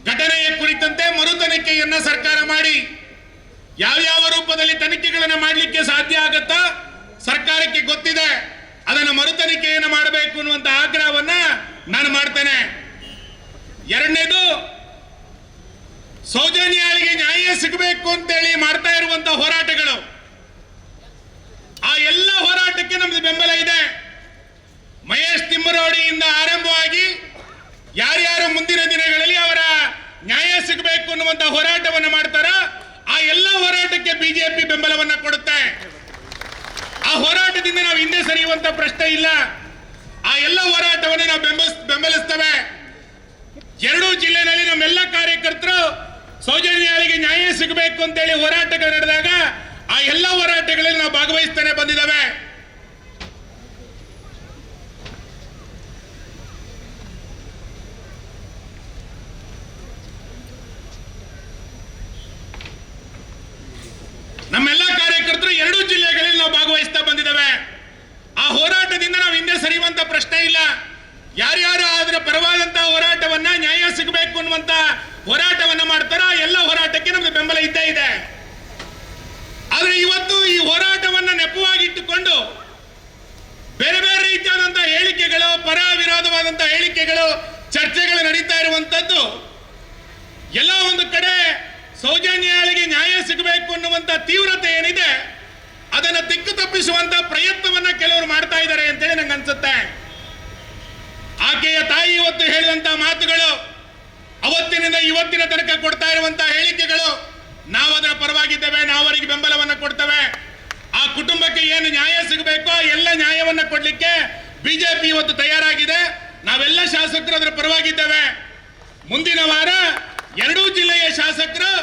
ಘಟನೆಯ ಕುರಿತಂತೆ ಮರುತನಿಖೆಯನ್ನ ಸರ್ಕಾರ ಮಾಡಿ, ಯಾವ್ಯಾವ ರೂಪದಲ್ಲಿ ತನಿಖೆಗಳನ್ನು ಮಾಡಲಿಕ್ಕೆ ಸಾಧ್ಯ ಆಗತ್ತಾ ಸರ್ಕಾರಕ್ಕೆ ಗೊತ್ತಿದೆ, ಅದನ್ನ ಮರುತನಿಖೆಯನ್ನು ಮಾಡಬೇಕು ಅನ್ನುವಂತ ಆಗ್ರಹವನ್ನ ನಾನು ಮಾಡ್ತೇನೆ. ಎರಡನೇದು, ಸೌಜನ್ಯಳಿಗೆ ನ್ಯಾಯ ಸಿಗಬೇಕು ಅಂತೇಳಿ ಮಾಡ್ತಾ ಇರುವಂತ ಹೋರಾಟಗಳು, ಆ ಎಲ್ಲ ಹೋರಾಟಕ್ಕೆ ನಮ್ದು ಬೆಂಬಲ ಇದೆ. ಮಹೇಶ್ ತಿಮ್ಮರೋಡಿಯಿಂದ ಆರಂಭವಾಗಿ ಯಾರ್ಯಾರು ಮುಂದಿನ ದಿನಗಳಲ್ಲಿ ಅವರ ನ್ಯಾಯ ಸಿಗಬೇಕು ಅನ್ನುವಂತ ಹೋರಾಟವನ್ನು ಮಾಡ್ತಾರ, ಆ ಎಲ್ಲ ಹೋರಾಟಕ್ಕೆ ಬಿಜೆಪಿ ಬೆಂಬಲವನ್ನ ಕೊಡುತ್ತೆ. ಆ ಹೋರಾಟದಿಂದ ನಾವು ಹಿಂದೆ ಸರಿಯುವಂತ ಪ್ರಶ್ನೆ ಇಲ್ಲ. ಆ ಎಲ್ಲ ಹೋರಾಟವನ್ನು ನಾವು ಬೆಂಬಲಿಸ್ತೇವೆ. ಎರಡೂ ಜಿಲ್ಲೆಯಲ್ಲಿ ನಮ್ಮೆಲ್ಲ ಕಾರ್ಯಕರ್ತರು ಸೌಜನ್ಯಳಿಗೆ ನ್ಯಾಯ ಸಿಗಬೇಕು ಅಂತೇಳಿ ಹೋರಾಟಗಳು ನಡೆದಾಗ ಆ ಎಲ್ಲ ಹೋರಾಟಗಳಲ್ಲಿ ನಾವು ಭಾಗವಹಿಸ್ತಾನೆ ಬಂದಿದ್ದೇವೆ. ನಮ್ಮೆಲ್ಲ ಕಾರ್ಯಕರ್ತರು ಎರಡೂ ಜಿಲ್ಲೆಗಳಲ್ಲಿ ನಾವು ಭಾಗವಹಿಸ್ತಾ ಬಂದಿದ್ದೇವೆ. ಆ ಹೋರಾಟದಿಂದ ನಾವು ಹಿಂದೆ ಸರಿಯುವಂತ ಪ್ರಶ್ನೆ ಇಲ್ಲ. ಯಾರ್ಯಾರು ಅದರ ಪರವಾದಂತಹ ಹೋರಾಟವನ್ನ, ನ್ಯಾಯ ಸಿಗಬೇಕು ಅನ್ನುವಂತ ಹೋರಾಟವನ್ನ ಮಾಡ್ತಾರೋ ಆ ಎಲ್ಲ ಹೋರಾಟಕ್ಕೆ ನಮ್ದು ಬೆಂಬಲ ಇದ್ದೇ ಇದೆ. ಆದ್ರೆ ಇವತ್ತು ಈ ಹೋರಾಟವನ್ನ ನೆಪವಾಗಿಟ್ಟುಕೊಂಡು ಬೇರೆ ಬೇರೆ ರೀತಿಯಾದಂತಹ ಹೇಳಿಕೆಗಳು, ಪರ ವಿರೋಧವಾದಂತಹ ಹೇಳಿಕೆಗಳು, ಚರ್ಚೆಗಳು ನಡೀತಾ ಇರುವಂತದ್ದು, ಎಲ್ಲ ಒಂದು ಕಡೆ ಸೌಜನ್ಯಳಿಗೆ ನ್ಯಾಯ ಸಿಗಬೇಕು ಅನ್ನುವಂತ ತೀವ್ರತೆ ಏನಿದೆ ಅದನ್ನ ದಿಕ್ಕು ತಪ್ಪಿಸುವಂತ ಪ್ರಯತ್ನವನ್ನ ಕೆಲವರು ಮಾಡ್ತಾ ಇದ್ದಾರೆ ಅಂತೇಳಿ ನಂಗೆ ಅನ್ಸುತ್ತೆ. ಆಕೆಯ ತಾಯಿ ಇವತ್ತು ಹೇಳಿದಂತ ಮಾತುಗಳು, ಅವತ್ತಿನಿಂದ ಇವತ್ತಿನ ತನಕ ಕೊಡ್ತಾ ಇರುವಂತಹ ಹೇಳಿಕೆಗಳು, ನಾವು ಅದರ ಪರವಾಗಿದ್ದೇವೆ, ನಾವು ಅವರಿಗೆ ಬೆಂಬಲವನ್ನ ಕೊಡ್ತೇವೆ. ಆ ಕುಟುಂಬಕ್ಕೆ ಏನು ನ್ಯಾಯ ಸಿಗಬೇಕೋ ಎಲ್ಲ ನ್ಯಾಯವನ್ನ ಕೊಡ್ಲಿಕ್ಕೆ ಬಿಜೆಪಿ ಇವತ್ತು ತಯಾರಾಗಿದೆ. ನಾವೆಲ್ಲ ಶಾಸಕರು ಅದರ ಪರವಾಗಿದ್ದೇವೆ. ಮುಂದಿನ ವಾರ ಎರಡೂ ಜಿಲ್ಲೆಯ ಶಾಸಕರು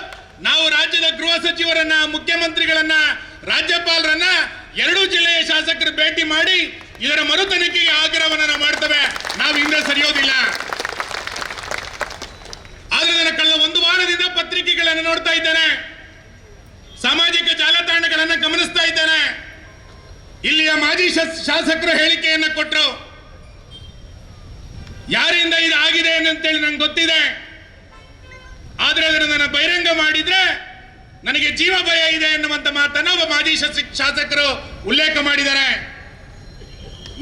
ನಾವು ರಾಜ್ಯದ ಗೃಹ ಸಚಿವರನ್ನ, ಮುಖ್ಯಮಂತ್ರಿಗಳನ್ನ, ರಾಜ್ಯಪಾಲರನ್ನ ಎರಡೂ ಜಿಲ್ಲೆಯ ಶಾಸಕರು ಭೇಟಿ ಮಾಡಿ ಇದರ ಮರುತನಿಖೆಗೆ ಆಗ್ರಹವನ್ನು ನಾವು ಮಾಡ್ತೇವೆ. ನಾವು ಹಿಂದೆ ಸರಿಯೋದಿಲ್ಲ. ಆದ್ರೆ ನನ್ನ ಕಳೆದ ಒಂದು ವಾರದಿಂದ ಪತ್ರಿಕೆಗಳನ್ನು ನೋಡ್ತಾ ಇದ್ದೇನೆ, ಸಾಮಾಜಿಕ ಜಾಲತಾಣಗಳನ್ನು ಗಮನಿಸ್ತಾ ಇದ್ದೇನೆ. ಇಲ್ಲಿಯ ಮಾಜಿ ಶಾಸಕರು ಹೇಳಿಕೆಯನ್ನ ಕೊಟ್ಟರು. ಯಾರಿಂದ ಇದು ಆಗಿದೆ ಅಂತೇಳಿ ನಂಗೆ ಗೊತ್ತಿದೆ, ಆದ್ರೆ ಅದನ್ನು ನಾನು ಬಹಿರಂಗ ಮಾಡಿದ್ರೆ ನನಗೆ ಜೀವ ಭಯ ಇದೆ ಎನ್ನುವಂತ ಮಾತನ್ನ ಒಬ್ಬ ಮಾಜಿ ಶಾಸಕರು ಉಲ್ಲೇಖ ಮಾಡಿದ್ದಾರೆ.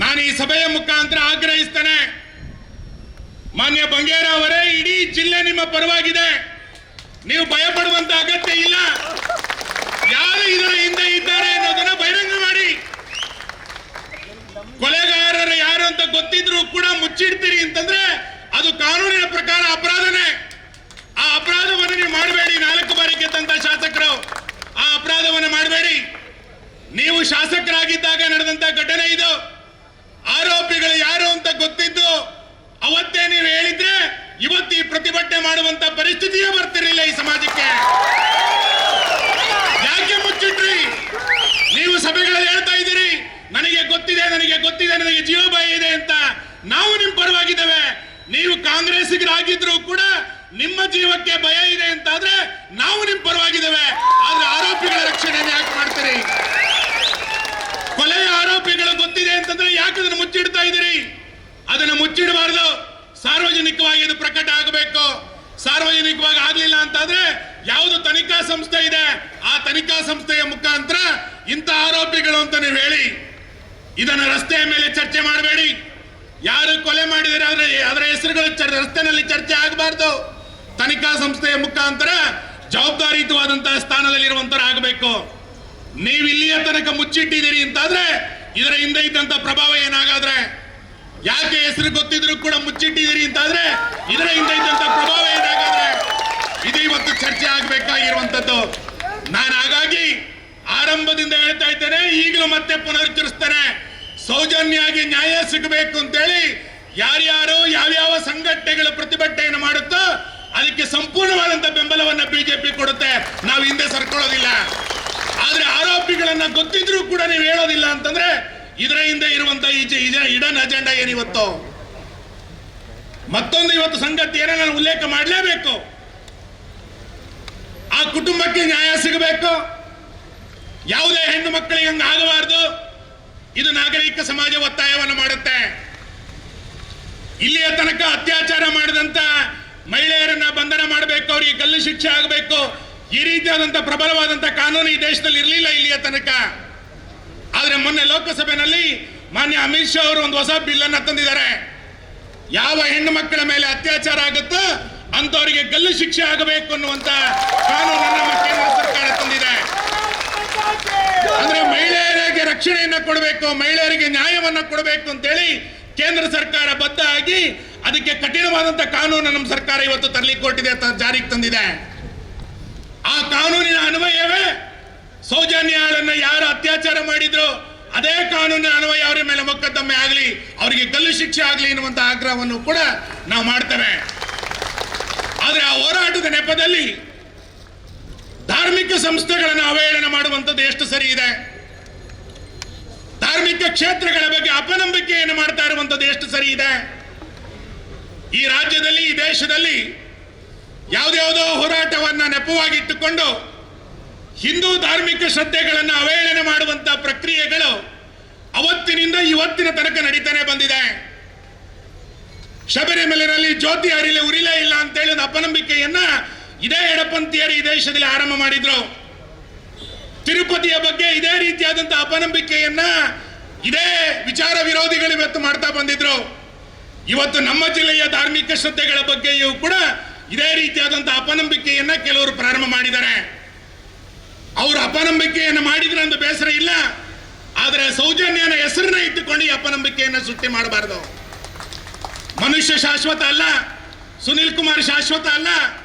ನಾನು ಈ ಸಭೆಯ ಮುಖಾಂತರ ಆಗ್ರಹಿಸ್ತೇನೆ, ಮಾನ್ಯ ಬಂಗೇರ ಅವರೇ, ಇಡೀ ಜಿಲ್ಲೆ ನಿಮ್ಮ ಪರವಾಗಿದೆ, ನೀವು ಭಯ ಪಡುವಂತ ಅಗತ್ಯ ಇಲ್ಲ. ಯಾರು ಇದರ ಹಿಂದೆ ಇದ್ದಾರೆ ಅನ್ನೋದನ್ನ ಬಹಿರಂಗ ಮಾಡಿ. ಕೊಲೆಗಾರರು ಯಾರು ಅಂತ ಗೊತ್ತಿದ್ರು ಕೂಡ ನಾವು ನಿಮ್ಮ ಪರವಾಗಿದ್ದೇವೆ. ನೀವು ಕಾಂಗ್ರೆಸ್ಸಿಗರಾಗಿದ್ರು ಕೂಡ ನಿಮ್ಮ ಜೀವಕ್ಕೆ ಭಯ ಇದೆ ಅಂತಾದ್ರೆ ನಾವು ನಿಮ್ಮ ಪರವಾಗಿದ್ದೇವೆ. ಆದ್ರೆ ಆರೋಪಿಗಳ ರಕ್ಷಣೆ ಯಾಕೆ ಮಾಡ್ತೀರಿ? ಕೊಲೆಯ ಆರೋಪಿಗಳು ಗೊತ್ತಿದೆ ಅಂತಂದ್ರೆ ಯಾಕೆ ಅದನ್ನು ಮುಚ್ಚಿಡ್ತಾ ಇದ್ದೀರಿ? ಅದನ್ನು ಮುಚ್ಚಿಡಬಾರ್ದು. ಸಾರ್ವಜನಿಕವಾಗಿ ಅದು ಪ್ರಕಟ ಆಗಬೇಕು. ಸಾರ್ವಜನಿಕವಾಗಿ ಆಗ್ಲಿಲ್ಲ ಅಂತಾದ್ರೆ ಯಾವುದು ತನಿಖಾ ಸಂಸ್ಥೆ ಇದೆ ಆ ತನಿಖಾ ಸಂಸ್ಥೆಯ ಮುಖಾಂತರ ಇಂಥ ಆರೋಪಿಗಳು ಅಂತ ನೀವು ಹೇಳಿ. ಇದನ್ನ ರಸ್ತೆಯ ಮೇಲೆ ಚರ್ಚೆ ಮಾಡಬೇಡಿ. ಯಾರು ಕೊಲೆ ಮಾಡಿದರೆ ಅದರ ಹೆಸರುಗಳು ರಸ್ತೆನಲ್ಲಿ ಚರ್ಚೆ ಆಗಬಾರ್ದು. ತನಿಖಾ ಸಂಸ್ಥೆಯ ಮುಖಾಂತರ ಜವಾಬ್ದಾರಿಯುತವಾದಂತಹ ಸ್ಥಾನದಲ್ಲಿರುವಂತರ ಆಗಬೇಕು. ನೀವು ಇಲ್ಲಿಯ ತನಕ ಮುಚ್ಚಿಟ್ಟಿದ್ದೀರಿ ಅಂತಾದ್ರೆ ಇದರ ಹಿಂದೆ ಇದ್ದಂತ ಪ್ರಭಾವ ಏನಾಗಾದ್ರೆ, ಯಾಕೆ ಹೆಸರು ಗೊತ್ತಿದ್ರು ಕೂಡ ಮುಚ್ಚಿಟ್ಟಿದ್ದೀರಿ ಅಂತಾದ್ರೆ ಇದರ ಹಿಂದೆ ಇದ್ದಂತ ಪ್ರಭಾವ ಏನಾಗಾದ್ರೆ, ಇದು ಇವತ್ತು ಚರ್ಚೆ ಆಗಬೇಕಾಗಿರುವಂತದ್ದು. ನಾನು ಹಾಗಾಗಿ ಆರಂಭದಿಂದ ಹೇಳ್ತಾ ಇದ್ದೇನೆ, ಈಗಲೂ ಮತ್ತೆ ಪುನರುಚ್ಚರಿಸ್ತೇನೆ, ಸೌಜನ್ಯಾಗಿ ನ್ಯಾಯ ಸಿಗಬೇಕು ಅಂತೇಳಿ ಯಾರ್ಯಾರು ಯಾವ್ಯಾವ ಸಂಘಟನೆಗಳು ಪ್ರತಿಭಟನೆಯನ್ನು ಮಾಡುತ್ತೋ ಅದಕ್ಕೆ ಸಂಪೂರ್ಣವಾದಂತ ಬೆಂಬಲವನ್ನ ಬಿಜೆಪಿ ಕೊಡುತ್ತೆ. ನಾವು ಹಿಂದೆ ಸರ್ಕೊಳ್ಳೋದಿಲ್ಲ. ಆದ್ರೆ ಆರೋಪಿಗಳನ್ನ ಗೊತ್ತಿದ್ರೂ ಕೂಡ ನೀವು ಹೇಳೋದಿಲ್ಲ ಅಂತಂದ್ರೆ ಇದರ ಹಿಂದೆ ಇರುವಂತ ಇಡನ್ ಅಜೆಂಡಾ ಏನಿವತ್ತು. ಮತ್ತೊಂದು ಇವತ್ತು ಸಂಗತಿಯನ್ನು ನಾನು ಉಲ್ಲೇಖ ಮಾಡಲೇಬೇಕು. ಆ ಕುಟುಂಬಕ್ಕೆ ನ್ಯಾಯ ಸಿಗಬೇಕು. ಯಾವುದೇ ಹೆಣ್ಣು ಮಕ್ಕಳಿಗೆ ಹಂಗ ಆಗಬಾರದು. ಇದು ನಾಗರಿಕ ಸಮಾಜ ಒತ್ತಾಯವನ್ನು ಮಾಡುತ್ತೆ. ಇಲ್ಲಿಯ ತನಕ ಅತ್ಯಾಚಾರ ಮಾಡಿದಂತ ಮಹಿಳೆಯರನ್ನ ಬಂಧನ ಮಾಡಬೇಕು, ಅವರಿಗೆ ಗಲ್ಲು ಶಿಕ್ಷೆ ಆಗಬೇಕು. ಈ ರೀತಿಯಾದಂತ ಪ್ರಬಲವಾದಂತ ಕಾನೂನು ಈ ದೇಶದಲ್ಲಿ ಇರಲಿಲ್ಲ ಇಲ್ಲಿಯ ತನಕ. ಆದ್ರೆ ಮೊನ್ನೆ ಲೋಕಸಭೆಯಲ್ಲಿ ಮಾನ್ಯ ಅಮಿತ್ ಶಾ ಅವರು ಒಂದು ಹೊಸ ಬಿಲ್ ಅನ್ನ ತಂದಿದ್ದಾರೆ. ಯಾವ ಹೆಣ್ಣು ಮಕ್ಕಳ ಮೇಲೆ ಅತ್ಯಾಚಾರ ಆಗುತ್ತೋ ಅಂತವರಿಗೆ ಗಲ್ಲು ಶಿಕ್ಷೆ ಆಗಬೇಕು ಅನ್ನುವಂತ ಕಾನೂನನ್ನು ನಮ್ಮ ಕೇಂದ್ರ ಸರ್ಕಾರ ತಂದಿದೆ. ಅಂದ್ರೆ ಮಹಿಳೆಯರಿಗೆ ರಕ್ಷಣೆಯನ್ನ ಕೊಡಬೇಕು, ಮಹಿಳೆಯರಿಗೆ ನ್ಯಾಯವನ್ನ ಕೊಡಬೇಕು ಅಂತೇಳಿ ಕೇಂದ್ರ ಸರ್ಕಾರ ಬದ್ಧ ಆಗಿ ಅದಕ್ಕೆ ಕಠಿಣವಾದಂತ ಕಾನೂನು ನಮ್ಮ ಸರ್ಕಾರ ಇವತ್ತು ತರಲಿಕ್ಕೆ ಕೊಟ್ಟಿದೆ, ಜಾರಿಗೆ ತಂದಿದೆ. ಆ ಕಾನೂನಿನ ಅನ್ವಯವೇ ಸೌಜನ್ಯಳನ್ನ ಯಾರು ಅತ್ಯಾಚಾರ ಮಾಡಿದ್ರು ಅದೇ ಕಾನೂನಿನ ಅನ್ವಯ ಅವರ ಮೇಲೆ ಮೊಕದ್ದಮೆ ಆಗಲಿ, ಅವರಿಗೆ ಗಲ್ಲು ಶಿಕ್ಷೆ ಆಗಲಿ ಎನ್ನುವಂತ ಆಗ್ರಹವನ್ನು ಕೂಡ ನಾವು ಮಾಡ್ತೇವೆ. ಆದ್ರೆ ಆ ಹೋರಾಟದ ನೆಪದಲ್ಲಿ ಧಾರ್ಮಿಕ ಸಂಸ್ಥೆಗಳನ್ನು ಅವಹೇಳನ ಮಾಡುವಂಥದ್ದು ಎಷ್ಟು ಸರಿ ಇದೆ? ಧಾರ್ಮಿಕ ಕ್ಷೇತ್ರಗಳ ಬಗ್ಗೆ ಅಪನಂಬಿಕೆಯನ್ನು ಮಾಡ್ತಾ ಇರುವಂಥದ್ದು ಎಷ್ಟು ಸರಿ ಇದೆ? ಈ ರಾಜ್ಯದಲ್ಲಿ, ಈ ದೇಶದಲ್ಲಿ ಯಾವುದ್ಯಾವುದೋ ಹೋರಾಟವನ್ನ ನೆಪವಾಗಿಟ್ಟುಕೊಂಡು ಹಿಂದೂ ಧಾರ್ಮಿಕ ಶ್ರದ್ಧೆಗಳನ್ನು ಅವಹೇಳನ ಮಾಡುವಂತ ಪ್ರಕ್ರಿಯೆಗಳು ಅವತ್ತಿನಿಂದ ಇವತ್ತಿನ ತನಕ ನಡೀತಾನೆ ಬಂದಿದೆ. ಶಬರಿಮಲೆಯಲ್ಲಿ ಜ್ಯೋತಿ ಉರಿಲೇ ಇಲ್ಲ ಅಂತೇಳಿ ಒಂದು ಅಪನಂಬಿಕೆಯನ್ನ ಇದೇ ಎಡಪಂಥೀಯರು ಈ ದೇಶದಲ್ಲಿ ಆರಂಭ ಮಾಡಿದ್ರು. ತಿರುಪತಿಯ ಬಗ್ಗೆ ಇದೇ ರೀತಿಯಾದಂತಹ ಅಪನಂಬಿಕೆಯನ್ನ ಇದೇ ವಿಚಾರ ವಿರೋಧಿಗಳು ಇವತ್ತು ಮಾಡ್ತಾ ಬಂದಿದ್ರು. ಇವತ್ತು ನಮ್ಮ ಜಿಲ್ಲೆಯ ಧಾರ್ಮಿಕ ಶ್ರದ್ಧೆಗಳ ಬಗ್ಗೆಯೂ ಕೂಡ ಇದೇ ರೀತಿಯಾದಂತಹ ಅಪನಂಬಿಕೆಯನ್ನ ಕೆಲವರು ಪ್ರಾರಂಭ ಮಾಡಿದ್ದಾರೆ. ಅವರು ಅಪನಂಬಿಕೆಯನ್ನು ಮಾಡಿದ್ರೆ ಅಂತ ಬೇಸರ ಇಲ್ಲ, ಆದರೆ ಸೌಜನ್ಯನ ಹೆಸರನ್ನ ಇಟ್ಟುಕೊಂಡು ಈ ಅಪನಂಬಿಕೆಯನ್ನು ಸೃಷ್ಟಿ ಮಾಡಬಾರದು. ಮನುಷ್ಯ ಶಾಶ್ವತ ಅಲ್ಲ, ಸುನಿಲ್ ಕುಮಾರ್ ಶಾಶ್ವತ ಅಲ್ಲ,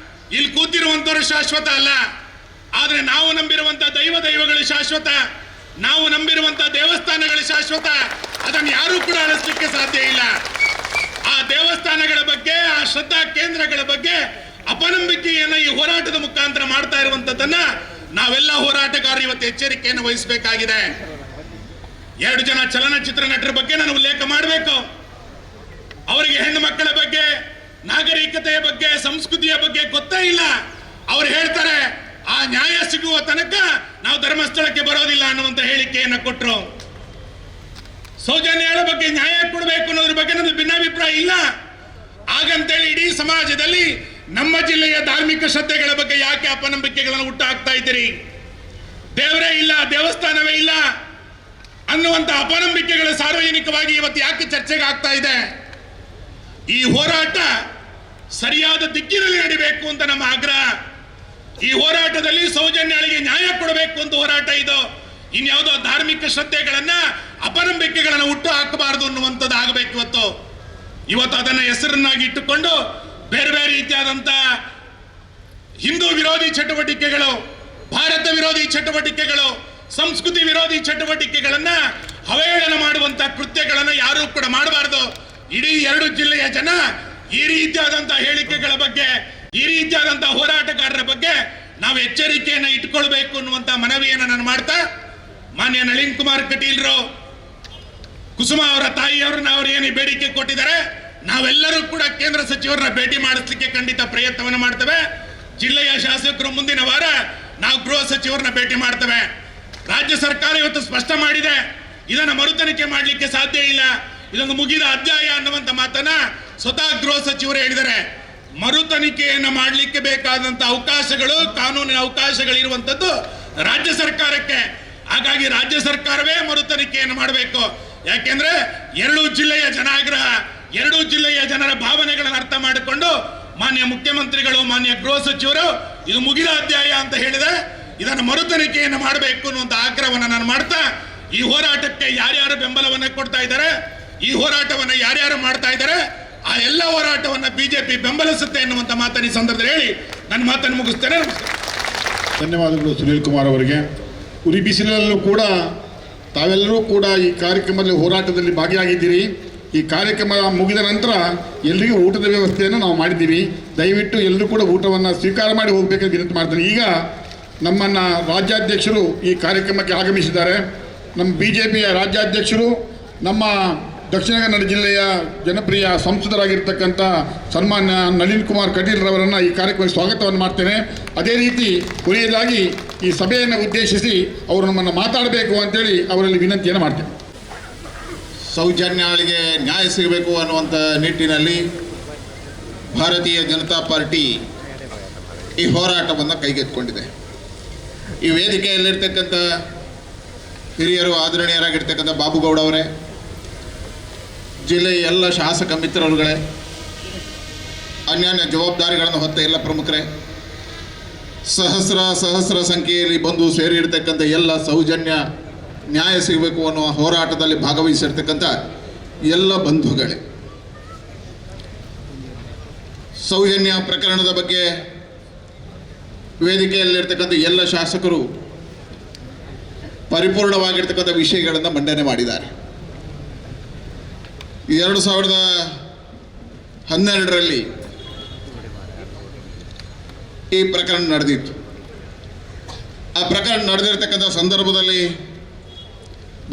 ಇಲ್ಲಿ ಕೂತಿರುವಂತವರು ಶಾಶ್ವತ ಅಲ್ಲ. ಆದ್ರೆ ನಾವು ನಂಬಿರುವಂತ ದೈವಗಳು ಶಾಶ್ವತ, ನಾವು ನಂಬಿರುವಂತ ದೇವಸ್ಥಾನಗಳು ಶಾಶ್ವತ. ಅದನ್ನು ಯಾರೂ ಕೂಡ ಅಳಿಸಲಿಕ್ಕೆ ಸಾಧ್ಯ ಇಲ್ಲ. ಆ ದೇವಸ್ಥಾನಗಳ ಬಗ್ಗೆ, ಆ ಶ್ರದ್ಧಾ ಕೇಂದ್ರಗಳ ಬಗ್ಗೆ ಅಪನಂಬಿಕೆಯನ್ನ ಈ ಹೋರಾಟದ ಮುಖಾಂತರ ಮಾಡ್ತಾ ಇರುವಂತದ್ದನ್ನ ನಾವೆಲ್ಲ ಹೋರಾಟಗಾರರು ಇವತ್ತು ಎಚ್ಚರಿಕೆಯನ್ನು ವಹಿಸಬೇಕಾಗಿದೆ. 2 ಜನ ಚಲನಚಿತ್ರ ನಟರ ಬಗ್ಗೆ ನಾನು ಉಲ್ಲೇಖ ಮಾಡಬೇಕು. ಅವರಿಗೆ ಹೆಣ್ಣು ಮಕ್ಕಳ ಬಗ್ಗೆ, ನಾಗರಿಕತೆಯ ಬಗ್ಗೆ, ಸಂಸ್ಕೃತಿಯ ಬಗ್ಗೆ ಗೊತ್ತೇ ಇಲ್ಲ. ಅವ್ರು ಹೇಳ್ತಾರೆ ಆ ನ್ಯಾಯ ಸಿಗುವ ತನಕ ನಾವು ಧರ್ಮಸ್ಥಳಕ್ಕೆ ಬರೋದಿಲ್ಲ ಅನ್ನುವಂತ ಹೇಳಿಕೆಯನ್ನು ಕೊಟ್ಟರು. ಸೌಜನ್ಯಳ ಬಗ್ಗೆ ನ್ಯಾಯ ಕೊಡಬೇಕು ಅನ್ನೋದ್ರ ಬಗ್ಗೆ ನಮ್ದು ಭಿನ್ನಾಭಿಪ್ರಾಯ ಇಲ್ಲ. ಹಾಗಂತೇಳಿ ಇಡೀ ಸಮಾಜದಲ್ಲಿ ನಮ್ಮ ಜಿಲ್ಲೆಯ ಧಾರ್ಮಿಕ ಶ್ರದ್ಧೆಗಳ ಬಗ್ಗೆ ಯಾಕೆ ಅಪನಂಬಿಕೆಗಳನ್ನು ಹುಟ್ಟು ಹಾಕ್ತಾ ಇದ್ದೀರಿ? ದೇವರೇ ಇಲ್ಲ, ದೇವಸ್ಥಾನವೇ ಇಲ್ಲ ಅನ್ನುವಂತ ಅಪನಂಬಿಕೆಗಳು ಸಾರ್ವಜನಿಕವಾಗಿ ಇವತ್ತು ಯಾಕೆ ಚರ್ಚೆಗೆ ಆಗ್ತಾ ಇದೆ? ಈ ಹೋರಾಟ ಸರಿಯಾದ ದಿಕ್ಕಿನಲ್ಲಿ ನಡಿಬೇಕು ಅಂತ ನಮ್ಮ ಆಗ್ರಹ. ಈ ಹೋರಾಟದಲ್ಲಿ ಸೌಜನ್ಯಳಿಗೆ ನ್ಯಾಯ ಕೊಡಬೇಕು ಅಂತ ಹೋರಾಟ ಇದು. ಇನ್ಯಾವುದೋ ಧಾರ್ಮಿಕ ಶ್ರದ್ಧೆಗಳನ್ನ, ಅಪನಂಬಿಕೆಗಳನ್ನ ಹುಟ್ಟು ಹಾಕಬಾರದು ಅನ್ನುವಂಥದ್ದು ಆಗಬೇಕು. ಇವತ್ತು ಅದನ್ನ ಹೆಸರನ್ನಾಗಿ ಇಟ್ಟುಕೊಂಡು ಬೇರೆ ಬೇರೆ ರೀತಿಯಾದಂತ ಹಿಂದೂ ವಿರೋಧಿ ಚಟುವಟಿಕೆಗಳು, ಭಾರತ ವಿರೋಧಿ ಚಟುವಟಿಕೆಗಳು, ಸಂಸ್ಕೃತಿ ವಿರೋಧಿ ಚಟುವಟಿಕೆಗಳನ್ನ ಅವಹೇಳನ ಮಾಡುವಂತ ಕೃತ್ಯಗಳನ್ನ ಯಾರೂ ಕೂಡ ಮಾಡಬಾರದು. ಇಡೀ 2 ಜಿಲ್ಲೆಯ ಜನ ಈ ರೀತಿಯಾದಂತಹ ಹೇಳಿಕೆಗಳ ಬಗ್ಗೆ, ಈ ರೀತಿಯಾದಂತಹ ಹೋರಾಟಗಾರರ ಬಗ್ಗೆ ನಾವು ಎಚ್ಚರಿಕೆಯನ್ನು ಇಟ್ಕೊಳ್ಬೇಕು ಅನ್ನುವಂತ ಮನವಿಯನ್ನು ನಾನು ಮಾಡ್ತಾ, ಮಾನ್ಯ ನಳಿನ್ ಕುಮಾರ್ ಕಟೀಲ್ರು ಕುಸುಮ ಅವರ ತಾಯಿಯವರನ್ನ ಅವ್ರು ಏನು ಬೇಡಿಕೆ ಕೊಟ್ಟಿದ್ದಾರೆ, ನಾವೆಲ್ಲರೂ ಕೂಡ ಕೇಂದ್ರ ಸಚಿವರನ್ನ ಭೇಟಿ ಮಾಡಿಸ್ಲಿಕ್ಕೆ ಖಂಡಿತ ಪ್ರಯತ್ನವನ್ನು ಮಾಡ್ತೇವೆ. ಜಿಲ್ಲೆಯ ಶಾಸಕರು ಮುಂದಿನ ವಾರ ನಾವು ಗೃಹ ಸಚಿವರನ್ನ ಭೇಟಿ ಮಾಡ್ತೇವೆ. ರಾಜ್ಯ ಸರ್ಕಾರ ಇವತ್ತು ಸ್ಪಷ್ಟ ಮಾಡಿದೆ, ಇದನ್ನ ಮರುತನಿಖೆ ಮಾಡಲಿಕ್ಕೆ ಸಾಧ್ಯ ಇಲ್ಲ, ಇದೊಂದು ಮುಗಿದ ಅಧ್ಯಾಯ ಅನ್ನುವಂತ ಮಾತನ್ನ ಸ್ವತಃ ಗೃಹ ಸಚಿವರು ಹೇಳಿದ್ದಾರೆ. ಮರುತನಿಖೆಯನ್ನು ಮಾಡಲಿಕ್ಕೆ ಬೇಕಾದಂತ ಅವಕಾಶಗಳು, ಕಾನೂನಿನ ಅವಕಾಶಗಳಿರುವಂತದ್ದು ರಾಜ್ಯ ಸರ್ಕಾರಕ್ಕೆ. ಹಾಗಾಗಿ ರಾಜ್ಯ ಸರ್ಕಾರವೇ ಮರುತನಿಖೆಯನ್ನು ಮಾಡಬೇಕು. ಯಾಕೆಂದ್ರೆ ಎರಡೂ ಜಿಲ್ಲೆಯ ಜನಾಗ್ರಹ, ಎರಡೂ ಜಿಲ್ಲೆಯ ಜನರ ಭಾವನೆಗಳನ್ನು ಅರ್ಥ ಮಾಡಿಕೊಂಡು ಮಾನ್ಯ ಮುಖ್ಯಮಂತ್ರಿಗಳು, ಮಾನ್ಯ ಗೃಹ ಸಚಿವರು ಇದು ಮುಗಿದ ಅಧ್ಯಾಯ ಅಂತ ಹೇಳಿದೆ, ಇದನ್ನು ಮರುತನಿಖೆಯನ್ನು ಮಾಡಬೇಕು ಅನ್ನುವಂತ ಆಗ್ರಹವನ್ನು ನಾನು ಮಾಡ್ತಾ, ಈ ಹೋರಾಟಕ್ಕೆ ಯಾರ್ಯಾರು ಬೆಂಬಲವನ್ನು ಕೊಡ್ತಾ ಇದ್ದಾರೆ, ಈ ಹೋರಾಟವನ್ನು ಯಾರ್ಯಾರು ಮಾಡ್ತಾ ಇದ್ದಾರೆ, ಆ ಎಲ್ಲ ಹೋರಾಟವನ್ನು ಬಿಜೆಪಿ ಬೆಂಬಲಿಸುತ್ತೆ ಎನ್ನುವಂತ ಮಾತನ್ನು ಈ ಸಂದರ್ಭದಲ್ಲಿ ಹೇಳಿ ನನ್ನ ಮಾತನ್ನು ಮುಗಿಸ್ತೇನೆ. ಧನ್ಯವಾದಗಳು ಸುನೀಲ್ ಕುಮಾರ್ ಅವರಿಗೆ. ಉರಿ ಬಿಸಿಲಲ್ಲೂ ಕೂಡ ತಾವೆಲ್ಲರೂ ಕೂಡ ಈ ಕಾರ್ಯಕ್ರಮದಲ್ಲಿ ಹೋರಾಟದಲ್ಲಿ ಭಾಗಿಯಾಗಿದ್ದೀರಿ. ಈ ಕಾರ್ಯಕ್ರಮ ಮುಗಿದ ನಂತರ ಎಲ್ಲರಿಗೂ ಊಟದ ವ್ಯವಸ್ಥೆಯನ್ನು ನಾವು ಮಾಡಿದ್ದೀವಿ. ದಯವಿಟ್ಟು ಎಲ್ಲರೂ ಕೂಡ ಊಟವನ್ನು ಸ್ವೀಕಾರ ಮಾಡಿ ಹೋಗಬೇಕಂತ ವಿನಂತಿ ಮಾಡ್ತೀನಿ. ಈಗ ನಮ್ಮನ್ನು ರಾಜ್ಯಾಧ್ಯಕ್ಷರು ಈ ಕಾರ್ಯಕ್ರಮಕ್ಕೆ ಆಗಮಿಸಿದ್ದಾರೆ. ನಮ್ಮ BJPಯ ರಾಜ್ಯಾಧ್ಯಕ್ಷರು, ನಮ್ಮ ದಕ್ಷಿಣ ಕನ್ನಡ ಜಿಲ್ಲೆಯ ಜನಪ್ರಿಯ ಸಂಸದರಾಗಿರ್ತಕ್ಕಂಥ ಸನ್ಮಾನ್ಯ ನಳಿನ್ ಕುಮಾರ್ ಕಟೀಲ್ ರವರನ್ನು ಈ ಕಾರ್ಯಕ್ರಮಕ್ಕೆ ಸ್ವಾಗತವನ್ನು ಮಾಡ್ತೇನೆ. ಅದೇ ರೀತಿ ಕೊನೆಯದಾಗಿ ಈ ಸಭೆಯನ್ನು ಉದ್ದೇಶಿಸಿ ಅವರು ನಮ್ಮನ್ನು ಮಾತಾಡಬೇಕು ಅಂತೇಳಿ ಅವರಲ್ಲಿ ವಿನಂತಿಯನ್ನು ಮಾಡ್ತೇನೆ. ಸೌಜನ್ಯಾಳಿಗೆ ನ್ಯಾಯ ಸಿಗಬೇಕು ಅನ್ನುವಂಥ ನಿಟ್ಟಿನಲ್ಲಿ ಭಾರತೀಯ ಜನತಾ ಪಾರ್ಟಿ ಈ ಹೋರಾಟವನ್ನು ಕೈಗೆತ್ತಿಕೊಂಡಿದೆ. ಈ ವೇದಿಕೆಯಲ್ಲಿರ್ತಕ್ಕಂಥ ಹಿರಿಯರು, ಆದರಣೀಯರಾಗಿರ್ತಕ್ಕಂಥ ಬಾಬುಗೌಡ ಅವರೇ, ಜಿಲ್ಲೆಯ ಎಲ್ಲ ಶಾಸಕ ಮಿತ್ರರುಗಳೇ, ಅನ್ಯಾನ್ಯ ಜವಾಬ್ದಾರಿಗಳನ್ನು ಹೊತ್ತ ಎಲ್ಲ ಪ್ರಮುಖರೇ, ಸಹಸ್ರ ಸಂಖ್ಯೆಯಲ್ಲಿ ಬಂದು ಸೇರಿರ್ತಕ್ಕಂಥ ಎಲ್ಲ ಸೌಜನ್ಯ ನ್ಯಾಯ ಸಿಗಬೇಕು ಅನ್ನುವ ಹೋರಾಟದಲ್ಲಿ ಭಾಗವಹಿಸಿರ್ತಕ್ಕಂಥ ಎಲ್ಲ ಬಂಧುಗಳೇ, ಸೌಜನ್ಯ ಪ್ರಕರಣದ ಬಗ್ಗೆ ವೇದಿಕೆಯಲ್ಲಿರ್ತಕ್ಕಂಥ ಎಲ್ಲ ಶಾಸಕರು ಪರಿಪೂರ್ಣವಾಗಿರ್ತಕ್ಕಂಥ ವಿಷಯಗಳನ್ನು ಮಂಡನೆ ಮಾಡಿದ್ದಾರೆ. 2012ರಲ್ಲಿ ಈ ಪ್ರಕರಣ ನಡೆದಿತ್ತು. ಆ ಪ್ರಕರಣ ನಡೆದಿರ್ತಕ್ಕಂಥ ಸಂದರ್ಭದಲ್ಲಿ